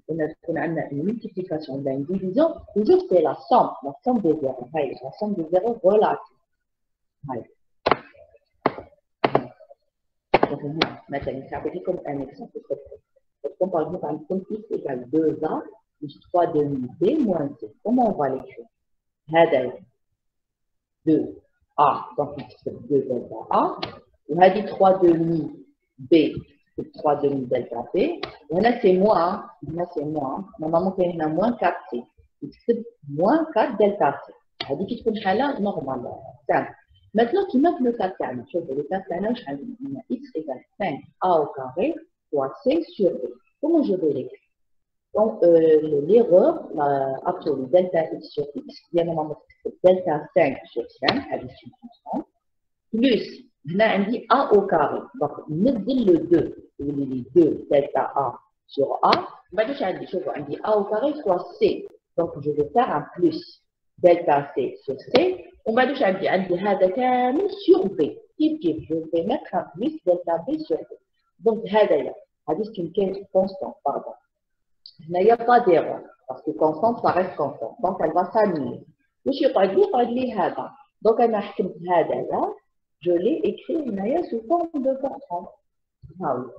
قلنا تكون عندنا une multiplication ولا une division, toujours c'est la somme des zéros, la somme des zéros relatives. هاي مثلا نعطيكم un exemple. Comme par exemple, عندكم x égale 2a plus 3 demi b moins c. Comment on va l'écrire? هذا 2a, donc نكتب 2 delta a, وهذه 3 demi b, c'est 3 demi delta b, وهنا c'est moins, normalement كاين هنا moins 4c, نكتب moins 4 delta c. هذه كي تكون حالة نورمال سامبل. Maintenant, qui marque le cas تاعنا، شوفوا le cas تاعنا واش عندنا؟ x égale 5a au carré fois c sur b. Comment je vais l'écrire? Donc, l'erreur absolue delta x sur x, bien normalement delta 5 sur 5, avec une constante, plus, هنا عندي a au carré. Donc, نبدل le 2, les 2 delta a sur a. بعد واش عندي؟ شوفوا عندي a au carré fois c. Donc, je vais faire un plus delta c sur c. ومن بعد واش عندي هذا كامل sur b. كيف je vais mettre un plus delta b sur b. Donc, هذايا هذه كاين constante, pardon. Il n'y a pas d'erreur, parce que constante, ça reste constante. Donc, elle va s'annuler. واش يقعد لي هذا. Donc, أنا حكمت هذايا, je l'ai écrit هنايا sous forme de constante. هاو.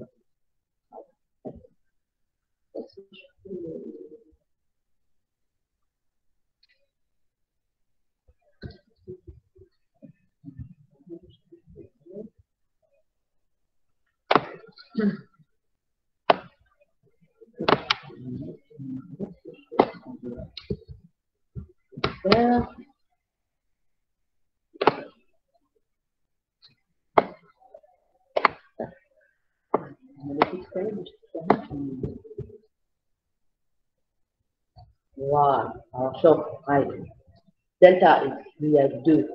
Voilà. Alors, chauffe. Allez. Delta x, il y a 2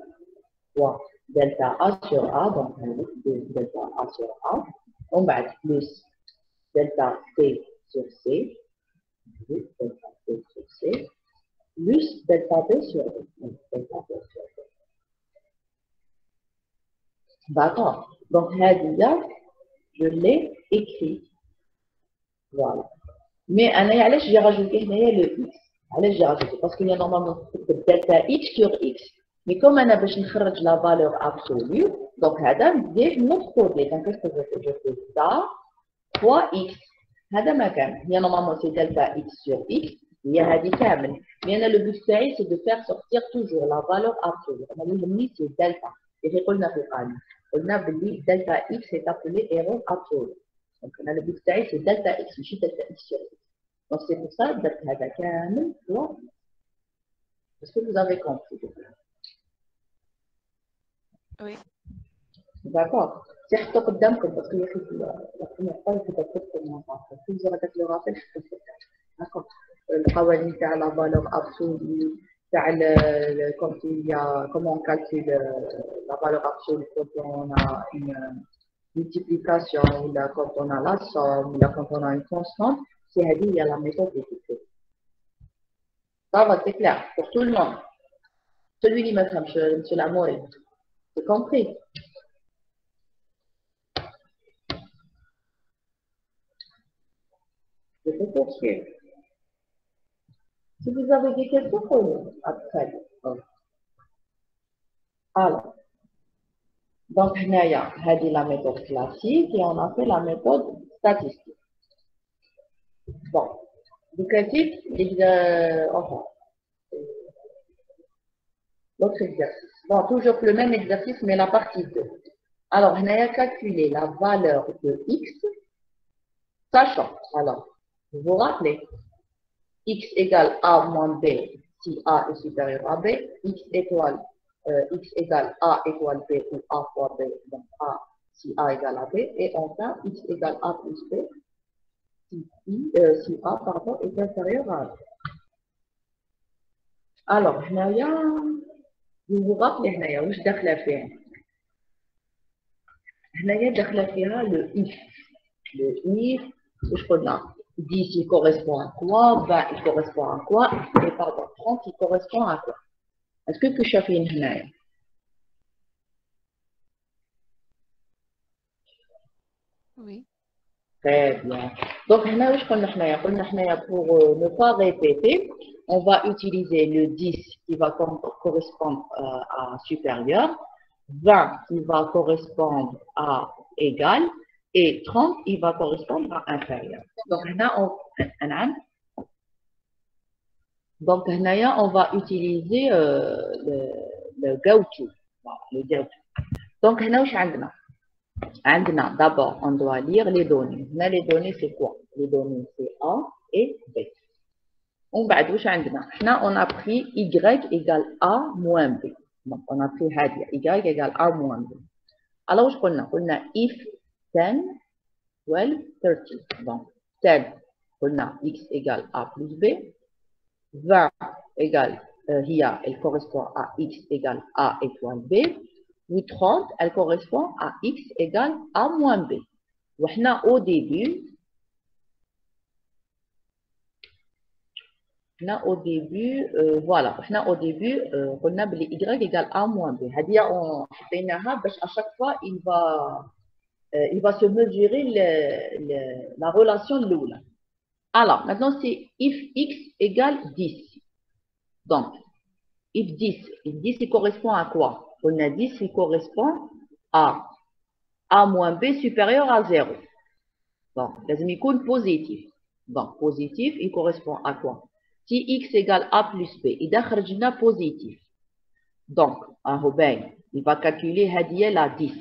fois delta a sur a. Donc, on a 2 delta a sur a. On va être plus delta c sur c. Delta c sur c. Plus delta b sur b. Delta b sur b. D'accord. Donc, là, je l'ai écrit. Voilà. Mais j'ai rajouté le x. J'ai rajouté parce qu'il y a normalement delta x sur x. Mais comme on a besoin de la valeur absolue, donc c'est notre côté. Donc, qu'est-ce que je fais? Ça fois x. Il y a normalement c'est delta x sur x. Il y a des camels. Mais le but c'est de faire sortir toujours la valeur absolue. C'est delta. Et j'ai pas le On a dit delta x est appelé erreur absolue. Donc, on a le but c'est delta x, ماشي delta x sur x. Donc, c'est pour ça que هذا كامل هو. Est-ce que vous avez compris? Oui. D'accord. C'est حطوا قدامكم parce que la première fois je vais comment ça. Si vous aurez le rappel, je peux faire. D'accord. القوانين تاع la valeur absolue تاع quand il y a comment on calcule la valeur absolue quand on a une multiplication ou là quand on a la somme ou là quand on a une constante, c'est à dire il y a la méthode de Piquet. Ça va, c'est clair pour tout le monde. Celui qui m'a fait M. Lamouré, c'est compris. Je peux poursuivre. Si vous avez des questions, pour après. Alors, donc, il y a la méthode classique et on a fait la méthode statistique. Bon, du classique, enfin, l'autre exercice. Bon, toujours le même exercice, mais la partie 2. Alors, on a calculé la valeur de x, sachant, alors, vous vous rappelez, x égale a moins b si a est supérieur à b, x égale a étoile b ou a fois b, donc a si a égale à b, et enfin x égale a plus b si a pardon, est inférieur à b. Alors, vous vous rappelez, où je داخله فيها؟ هنايا داخله فيها le if. Le if, je connais. 10 il correspond à quoi, 20 il correspond à quoi, et pardon, 30 il correspond à quoi. Est-ce que tu as fait une هنايا؟ Oui. Très bien. Donc, pour ne pas répéter, on va utiliser le 10 qui va correspondre à supérieur, 20 qui va correspondre à égal, et 30 il va correspondre à inférieur. Donc, on va utiliser le go-to. Donc, d'abord, on doit lire les données. Les données, c'est quoi? Les données, c'est A et B. On a pris Y égale A moins B. Donc, on a pris Y égale A moins B. Alors, on a if 10, 12, 13. Donc, 10, on a X égale A plus B. 20 égale, elle correspond à X égale A étoile B. Ou 30, elle correspond à x égale a moins b. Au début, voilà, au début, on a y égale a moins b. C'est-à-dire, à chaque fois, il va se mesurer la relation de l'oula. Alors, maintenant, c'est if x égale 10. Donc, if 10, il correspond à quoi? On a 10, il correspond à A moins B supérieur à 0. Donc, il est positif. Donc, positif, il correspond à quoi? Si x égale A plus B, il est positif. Donc, il va calculer la 10.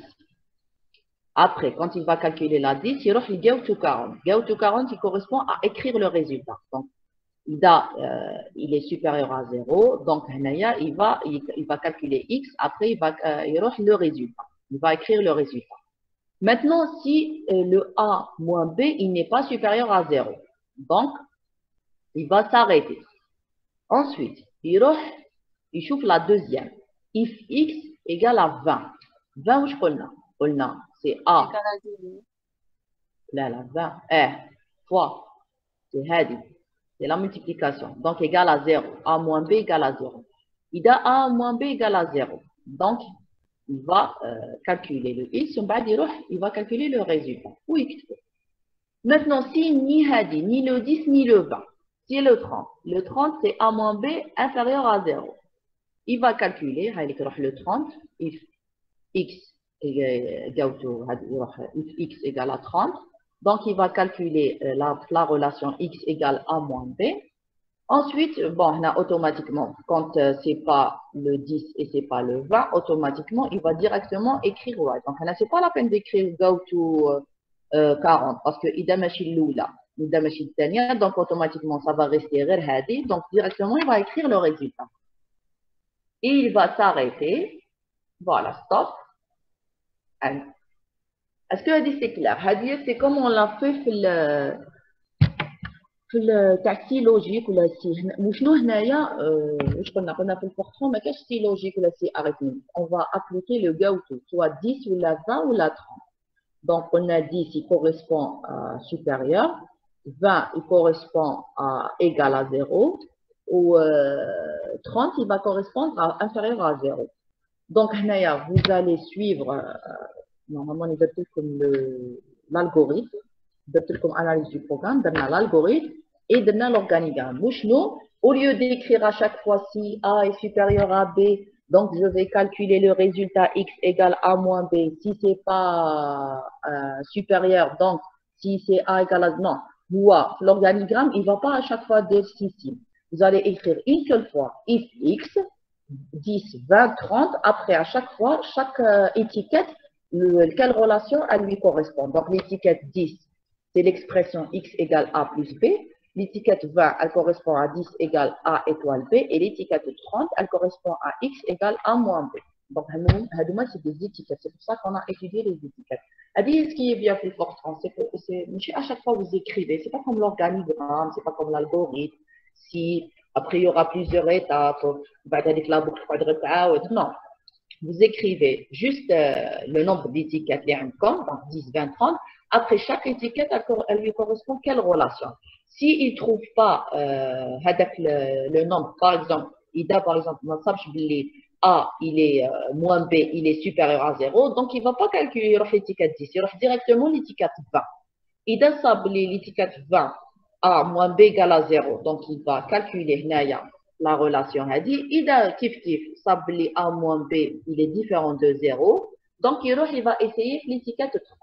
Après, quand il va calculer la 10, il va faire to 40. To 40, il correspond à écrire le résultat. Donc, il est supérieur à 0. Donc, il va calculer x. Après, il va le résultat. Il va écrire le résultat. Maintenant, si le A moins B, il n'est pas supérieur à 0. Donc, il va s'arrêter. Ensuite, il chauffe la deuxième. If x égale à 20. 20, où je connais? C'est A. Là, 20. Fois. C'est la multiplication. Donc, égal à 0. A moins B égale à 0. Il a A moins B égale à 0. Donc, il va calculer le x, il va calculer le résultat. Oui. Maintenant, si ni le 10, ni le 20, c'est le 30. Le 30, c'est A moins B inférieur à 0. Il va calculer, le 30, if x égale à 30. Donc, il va calculer la relation x égale A moins B. Ensuite, bon, on a automatiquement, quand c'est pas le 10 et c'est pas le 20, automatiquement, il va directement écrire right. Donc, c'est pas la peine d'écrire go to 40 parce que il machine l'oula, il machine الثانية, donc automatiquement, ça va rester غير هذه. Donc, directement, il va écrire le résultat. Et il va s'arrêter. Voilà, stop. Est-ce que c'est clair? C'est comme on l'a fait في التاع لوجيك ولا سي وشنو هنايا واش قلنا في الفورترون ما كاش سي لوجيك ولا سي اريثميك on va appliquer le GAUTO soit 10 ou la 20 ou la 30 donc on a 10 il correspond à supérieur 20 il correspond à égal à 0 ou 30 il va correspondre à inférieur à 0 donc هنايا vous allez suivre normalement il va comme l'algorithme درت لكم analyse du programme, درنا l'algorithme et درنا l'organigramme. Au lieu d'écrire à chaque fois si A est supérieur à B, donc je vais calculer le résultat X égale A moins B. Si c'est pas supérieur, donc si c'est A égale à... Non, l'organigramme, il va pas à chaque fois dire si. Vous allez écrire une seule fois if X, 10, 20, 30. Après, à chaque fois, chaque étiquette, quelle relation elle lui correspond. Donc l'étiquette 10, c'est l'expression x égale a plus b. L'étiquette 20, elle correspond à 10 égale a étoile b. Et l'étiquette 30, elle correspond à x égale a moins b. Donc, c'est des étiquettes. C'est pour ça qu'on a étudié les étiquettes. Ce qui est bien plus fort, c'est que à chaque fois vous écrivez. C'est pas comme l'organigramme, c'est pas comme l'algorithme. Si après il y aura plusieurs étapes, avec la boucle quadratique, non. Vous écrivez juste le nombre d'étiquettes, donc 10, 20, 30. Après chaque étiquette, elle lui correspond quelle relation. S'il ne trouve pas le nombre, par exemple, A, il est moins B, il est supérieur à 0, donc il ne va pas calculer l'étiquette 10, il va directement l'étiquette 20. Il a l'étiquette 20, A moins B égale à 0, donc il va calculer la relation. Il a kif sabli A moins B, il est différent de 0, donc il va essayer l'étiquette 30.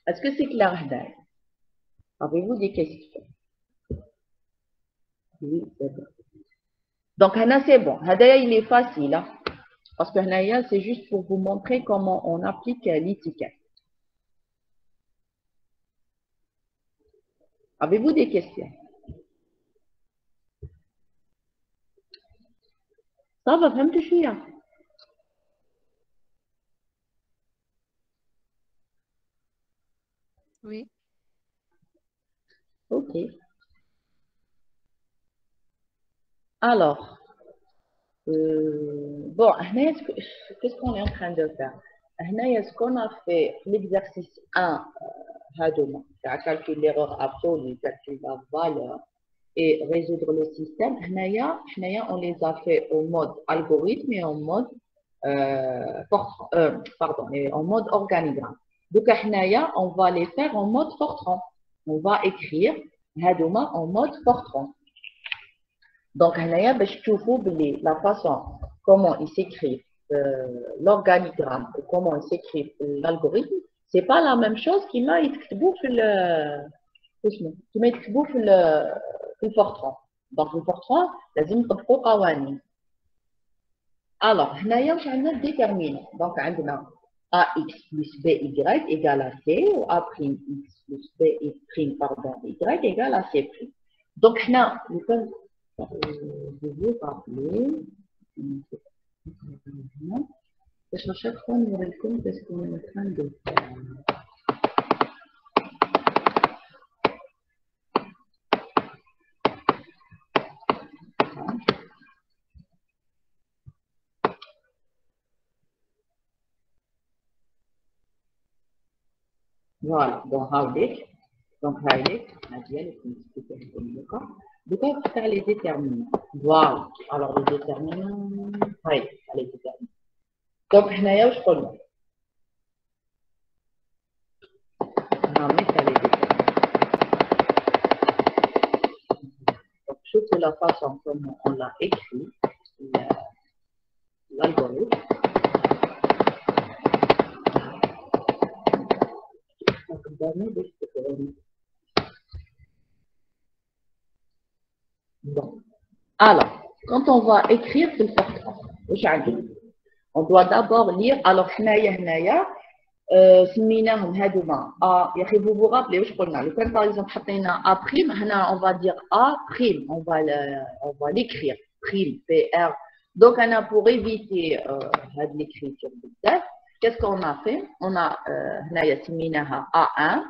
Est-ce que c'est clair? Avez-vous des questions? Oui, c'est bon. Donc, c'est bon. Il est facile. Hein? Parce que c'est juste pour vous montrer comment on applique l'étiquette. Avez-vous des questions? Ça va, même toucher. Oui. Ok. Alors, bon, qu'est-ce qu'on est en train de faire? Ce qu'on a fait l'exercice 1, calculer l'erreur absolue, calculer la valeur et résoudre le système. On les a fait au mode algorithme et en mode, en mode organigramme. Donc, on va les faire en mode Fortran. On va écrire en mode Fortran. Donc, la façon comment il s'écrit l'organigramme et comment il s'écrit l'algorithme, c'est pas la même chose qui m'a écrit في الفورتران. Donc, le Fortran, لازم نطبقوا قوانين. Alors, هنايا واش عندنا déterminant. Donc, عندنا ax plus by égale à c ou a' x plus b' pardon y égale à c'. Donc, هنا je vais rappeler باش à chaque fois نوريكم ce qu'on est en train de faire. Voilà, donc on va faire les déterminants. Voilà, alors les déterminants, oui, les déterminants. Donc, je trouve la façon comment on l'a écrit, l'algorithme. Alors, quand on va écrire في الفقرة واش عندنا on doit d'abord lire alors هنايا سميناهم هادوما يا اخي vous vous rappelez واش قلنا لو كان par exemple حطينا a prime هنا on va dire a prime on va l'écrire prime pr donc أنا pour éviter هاد l'écriture بزاف qu'est-ce qu'on a fait on a هنايا سميناها a1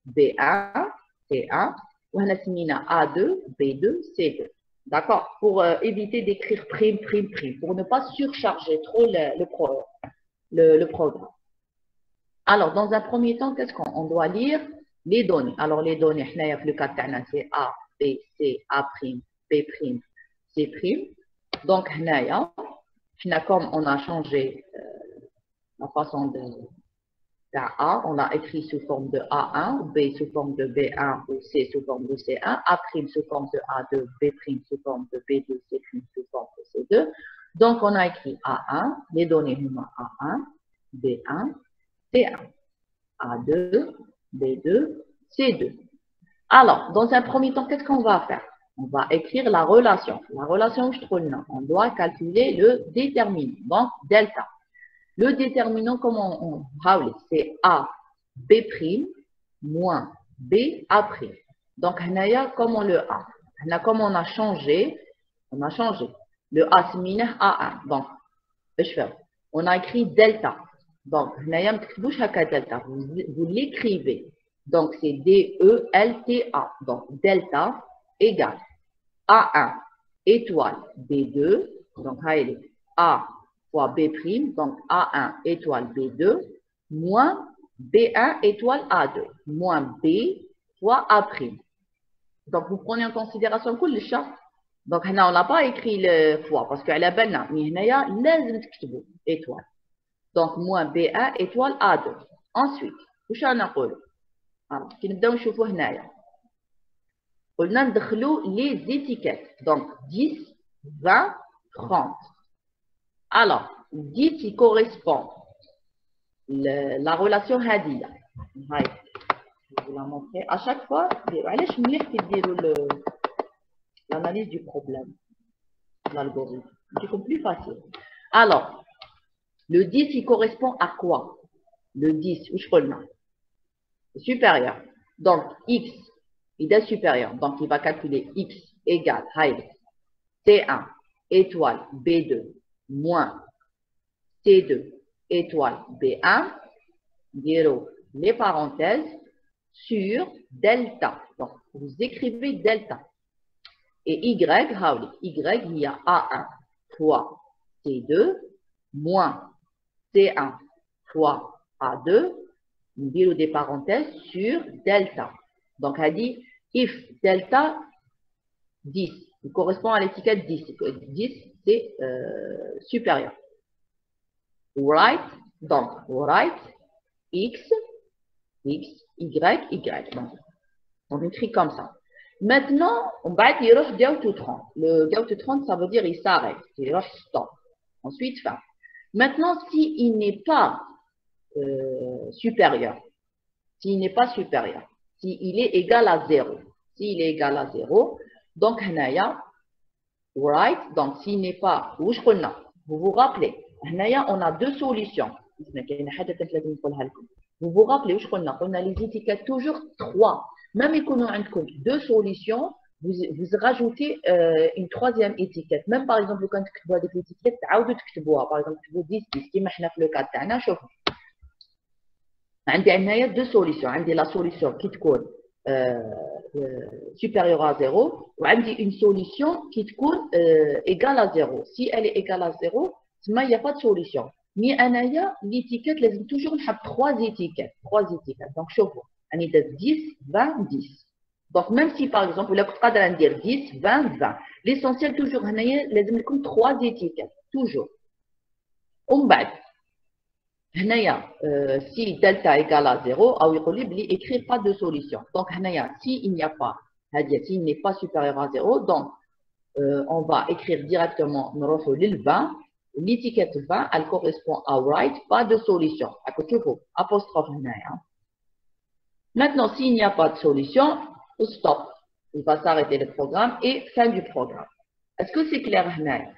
b1 c1 وهنا سمينا a2 b2 c2 d'accord pour éviter d'écrire prime pour ne pas surcharger trop le programme. Alors, dans un premier temps, qu'est-ce qu'on doit lire? Les données. Alors, les données, le cas de c'est A, B, C, A', B', C'. Donc, comme on a changé la façon de A, on l'a écrit sous forme de A1, B sous forme de B1 ou C sous forme de C1, A' sous forme de A2, B' sous forme de B2, C' sous forme de C2. Donc, on a écrit A1, les données humaines A1, B1, C1, A2, B2, C2. Alors, dans un premier temps, qu'est-ce qu'on va faire? On va écrire la relation. La relation, on doit calculer le déterminant, donc delta. Le déterminant, comment on c'est A, B' moins B, A'. Donc, comme on le A. Comme on a changé, le A, c'est A1. Donc, on a écrit delta. Donc, delta. Vous l'écrivez. Donc, c'est D-E-L-T-A. Donc, delta égale A1 étoile B2. Donc, A fois B', donc A1 étoile B2, moins B1 étoile A2, moins B fois A'. Donc, vous prenez en considération tout le chat. Donc, on n'a pas écrit le fois parce qu'elle est belle, mais il y a l'étoile étoile. Donc, moins B1 étoile A2. Ensuite, qu'est-ce qu'on a dit? Alors, qui nous donne chauffe هنايا. On a ندخلو les étiquettes. Donc, 10, 20, 30. Alors, 10 qui correspond la relation Hadia. Je vais vous la montrer. À chaque fois, je vais l'analyse du problème, l'algorithme. C'est plus facile. Alors, le 10, il correspond à quoi? Le 10, où je connais? Supérieur. Donc, x, il est supérieur. Donc, il va calculer x égale C1 étoile B2 moins C2 étoile B1, les parenthèses sur delta. Donc, vous écrivez delta. Et y, il y a A1 fois C2 moins C1 fois A2, des parenthèses sur delta. Donc, elle dit if delta 10, il correspond à l'étiquette 10. 10, c'est supérieur. Right, donc, right, x, y, y. Donc, on écrit comme ça. Maintenant, on va dire Gauss 30. Le Gauss 30, ça veut dire il s'arrête. Il stop. Ensuite, fin. Maintenant, s'il n'est pas supérieur, s'il n'est pas supérieur, s'il est égal à 0, s'il est égal à 0, donc, right, donc s'il n'est pas, vous vous rappelez, on a deux solutions. Vous vous rappelez, on a les étiquettes toujours 3. Même si on a deux solutions, vous rajoutez une troisième étiquette. Même par exemple, quand vous avez des étiquettes, par exemple, vous dites, qui marche dans le cas de شوف. عندي deux solutions. عندي la solution qui تكون supérieure à 0 ou عندي une solution qui تكون égale à 0. Si elle est égale à 0, il n'y a pas de solution. Mais l'étiquette, لازم toujours نحط 3 étiquettes. Donc, شوفوا. On est de 10, 20, 10. Donc, même si par exemple, vous avez dire 10, 20, 20. L'essentiel, toujours, il y a 3 étiquettes. Toujours. Si delta égale à 0, il y écrire pas de solution. Donc, s'il n'y a pas, s'il n'est pas supérieur à 0, donc, on va écrire directement le 20. L'étiquette 20, elle correspond à right, pas de solution. Apostrophe. Maintenant, s'il n'y a pas de solution, stop. Il va s'arrêter le programme et fin du programme. Est-ce que c'est clair, هنايا؟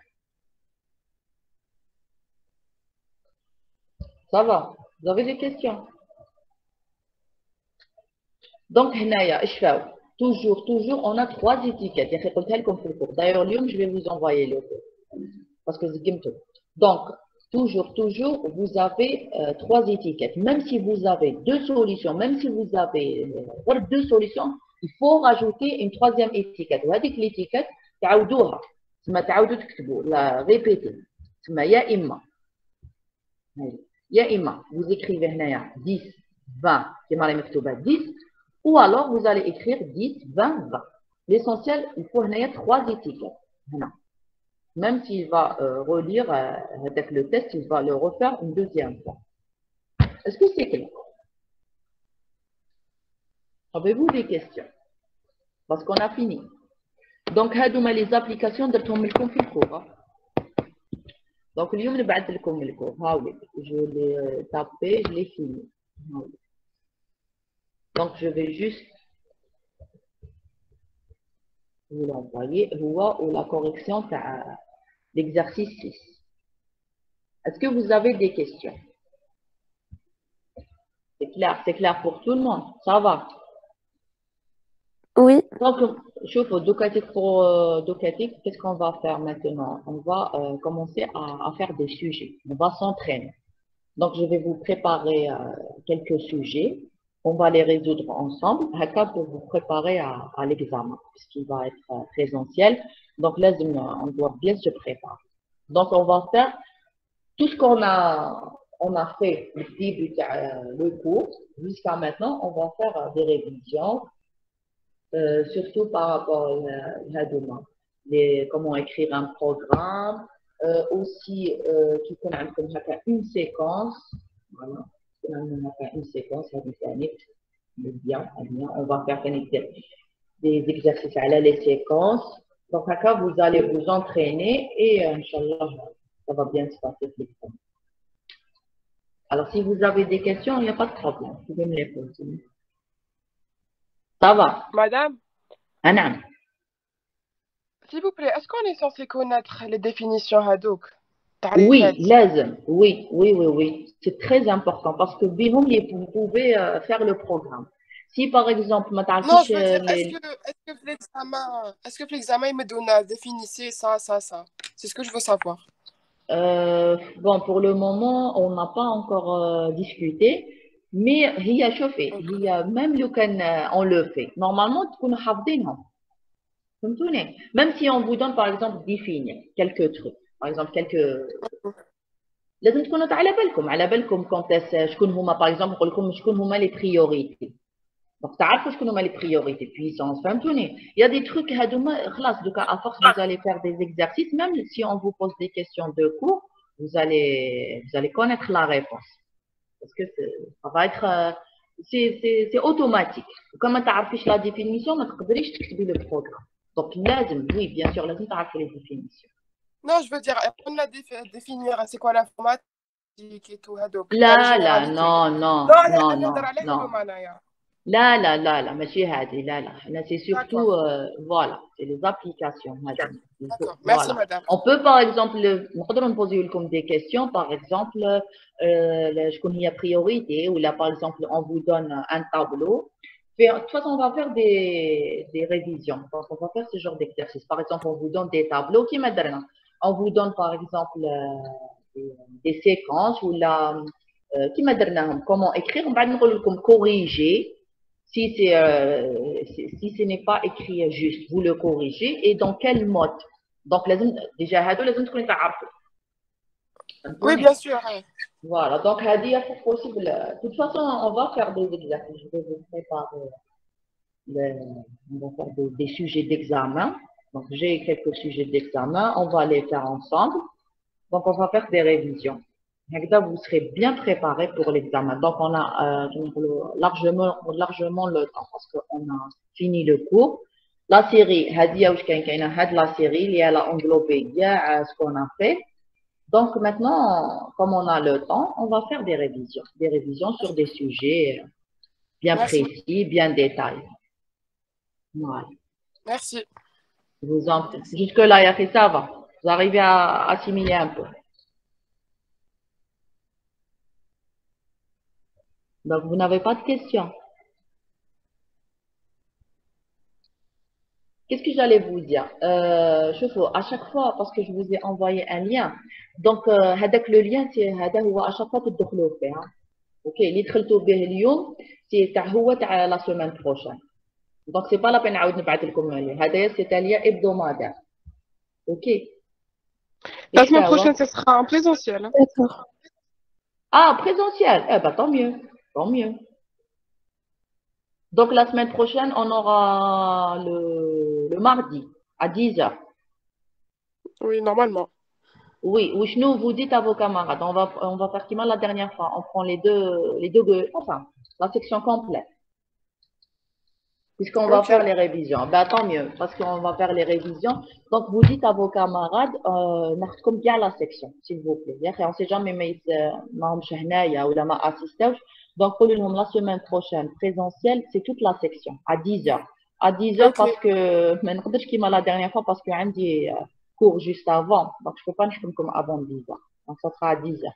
Ça va? Vous avez des questions? Donc, هنايا ايش فاو؟ Toujours, on a 3 étiquettes. يعني قلتها لكم في الكور. D'ailleurs, اليوم je vais vous envoyer le cours. Parce que زقمتوا. Donc, toujours, vous avez 3 étiquettes. Même si vous avez 2 solutions, même si vous avez 2 solutions, il faut rajouter une 3e étiquette. وهذيك l'étiquette تعاودوها. تسمى تعاودوا تكتبوا لا répéter. تسمى يا إما vous écrivez هنايا 10 20 كما راهي مكتوبة 10 ou alors vous allez écrire 10 20 20. L'essentiel, il faut هنايا 3 étiquettes. هنا. Même s'il va relire avec le test, il va le refaire une 2e fois. Est-ce que c'est clair? Avez-vous des questions? Parce qu'on a fini. Donc, هادوما les applications درتهم لكم في الكور. Donc, اليوم نبعث لكم الكور. هاولي. Je l'ai tapé, je l'ai fini. هاولي. Donc, je vais juste vous l'envoyer. Ou la correction de l'exercice 6. Est-ce que vous avez des questions? C'est clair pour tout le monde. Ça va? Oui. Donc, pour Docatic, qu'est-ce qu'on va faire maintenant? On va commencer à faire des sujets. On va s'entraîner. Donc, je vais vous préparer quelques sujets. On va les résoudre ensemble. Pour vous préparer à l'examen, puisqu'il va être présentiel. Donc, là, on doit bien se préparer. Donc, on va faire tout ce qu'on a fait depuis le cours. Jusqu'à maintenant, on va faire des révisions. Surtout par rapport à demain. Comment écrire un programme, aussi qui connaît une séquence. Voilà, une séquence bien, on va faire des exercices à les séquences. Donc, là, vous allez vous entraîner et Inch'Allah, ça va bien se passer. Alors, si vous avez des questions, il n'y a pas de problème. Vous pouvez me les poser. Ça va? Madame, Anam. s'il vous plaît, est-ce qu'on est censé connaître les définitions Hadouk? Oui, lazim. Oui. C'est très important parce que bihom, vous pouvez faire le programme. Si par exemple, Non, je veux dire, est-ce que l'examen, il me donne à définir ça? C'est ce que je veux savoir. Bon, pour le moment, on n'a pas encore discuté, mais il y a chauffé. Il y a même le on le fait. Normalement, تكونوا حافظينهم. فهمتوني؟ Même si on vous donne par exemple définir quelques trucs, par exemple quelques لازم تكونوا على بالكم quand شكون هما par exemple نقول لكم شكون هما les priorités. Donc تعرفوا شكون هما les priorités puissance. فهمتوني؟ Il y a des trucs هادوما خلاص دوكا à force vous allez faire des exercices même si on vous pose des questions de cours, vous allez connaître la réponse. Parce que ça va être c'est automatique. Comme ما تعرفيش la définition ما تقدريش تكتبي le programme. Donc, oui, bien sûr, lazim تعرفوا les définitions. Non, je veux dire, on a définir c'est quoi l'informatique et tout. لا non. لا ماشي هذه لا c'est surtout voilà, c'est les applications. D'accord, merci madame. On peut par exemple نقدروا poser لكم des questions par exemple شكون هي priorité ou là par exemple on vous donne un tableau. De toute façon, on va faire des révisions. Donc, on va faire ce genre d'exercice. Par exemple, on vous donne des tableaux qui m'aident. On vous donne, par exemple, des séquences ou qui m'aident. Comment écrire. On va nous corriger. Si ce n'est pas écrit juste, vous le corrigez. Et dans quel mode? Donc, déjà, لازم تكونوا تعرفوا. Oui, bien sûr. Voilà, donc Hadi, c'est possible. De toute façon, on va faire des exercices. Je vais vous préparer. On va faire des sujets d'examen. Donc, j'ai quelques sujets d'examen. On va les faire ensemble. Donc, on va faire des révisions. Là, vous serez bien préparés pour l'examen. Donc, on a largement le temps parce qu'on a fini le cours. La série, Hadi, la série, elle a englobé ce qu'on a fait. Donc maintenant, comme on a le temps, on va faire des révisions sur des sujets bien précis, bien détaillés. Voilà. Merci. Je vous en prie. Jusque-là, Yahi, ça va. Vous arrivez à assimiler un peu. Donc, vous n'avez pas de questions. Qu'est-ce que j'allais vous dire? À chaque fois, parce que je vous ai envoyé un lien. Donc, le lien, c'est à chaque fois que vous le OK, اللي دخلتوا به اليوم هو تاع la semaine prochaine. Donc, c'est pas la peine نعاود نبعث لكم عليه. هذا c'est un lien hebdomadaire. OK. La semaine prochaine, ce sera en présentiel. Hein. D'accord. Ah, présentiel. Eh ben, tant mieux. Tant mieux. Donc, la semaine prochaine, on aura le mardi à 10h. Oui, normalement. Oui, nous vous dites à vos camarades, on va faire comme la dernière fois, on prend enfin, la section complète, puisqu'on va Ok. faire les révisions. Ben, tant mieux, parce qu'on va faire les révisions. Donc, vous dites à vos camarades, comme bien la section, s'il vous plaît. On ne sait jamais, mais ou ma assisté. Donc, pour la semaine prochaine, présentielle, c'est toute la section, à 10h. À 10h, Ok. parce que, mais non, peut-être qu'il m'a la dernière fois, parce qu'il y a un cours juste avant. Donc, je ne peux pas nous comme avant 10h. Donc, ça sera à 10h.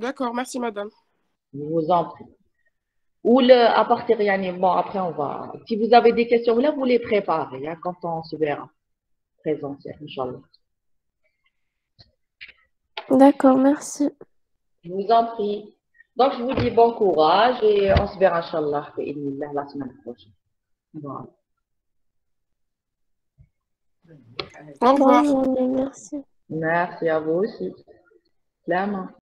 D'accord, merci madame. Je vous en prie. Ou à partir, bon, après, on va. Si vous avez des questions, là, vous les préparez hein, quand on se verra. Présentiel, Inch'Allah. D'accord, merci. Je vous en prie. Donc, je vous dis bon courage et on se verra, Inch'Allah, la semaine prochaine. Voilà. Au revoir. Bonne journée, merci. Merci à vous aussi. Clairement.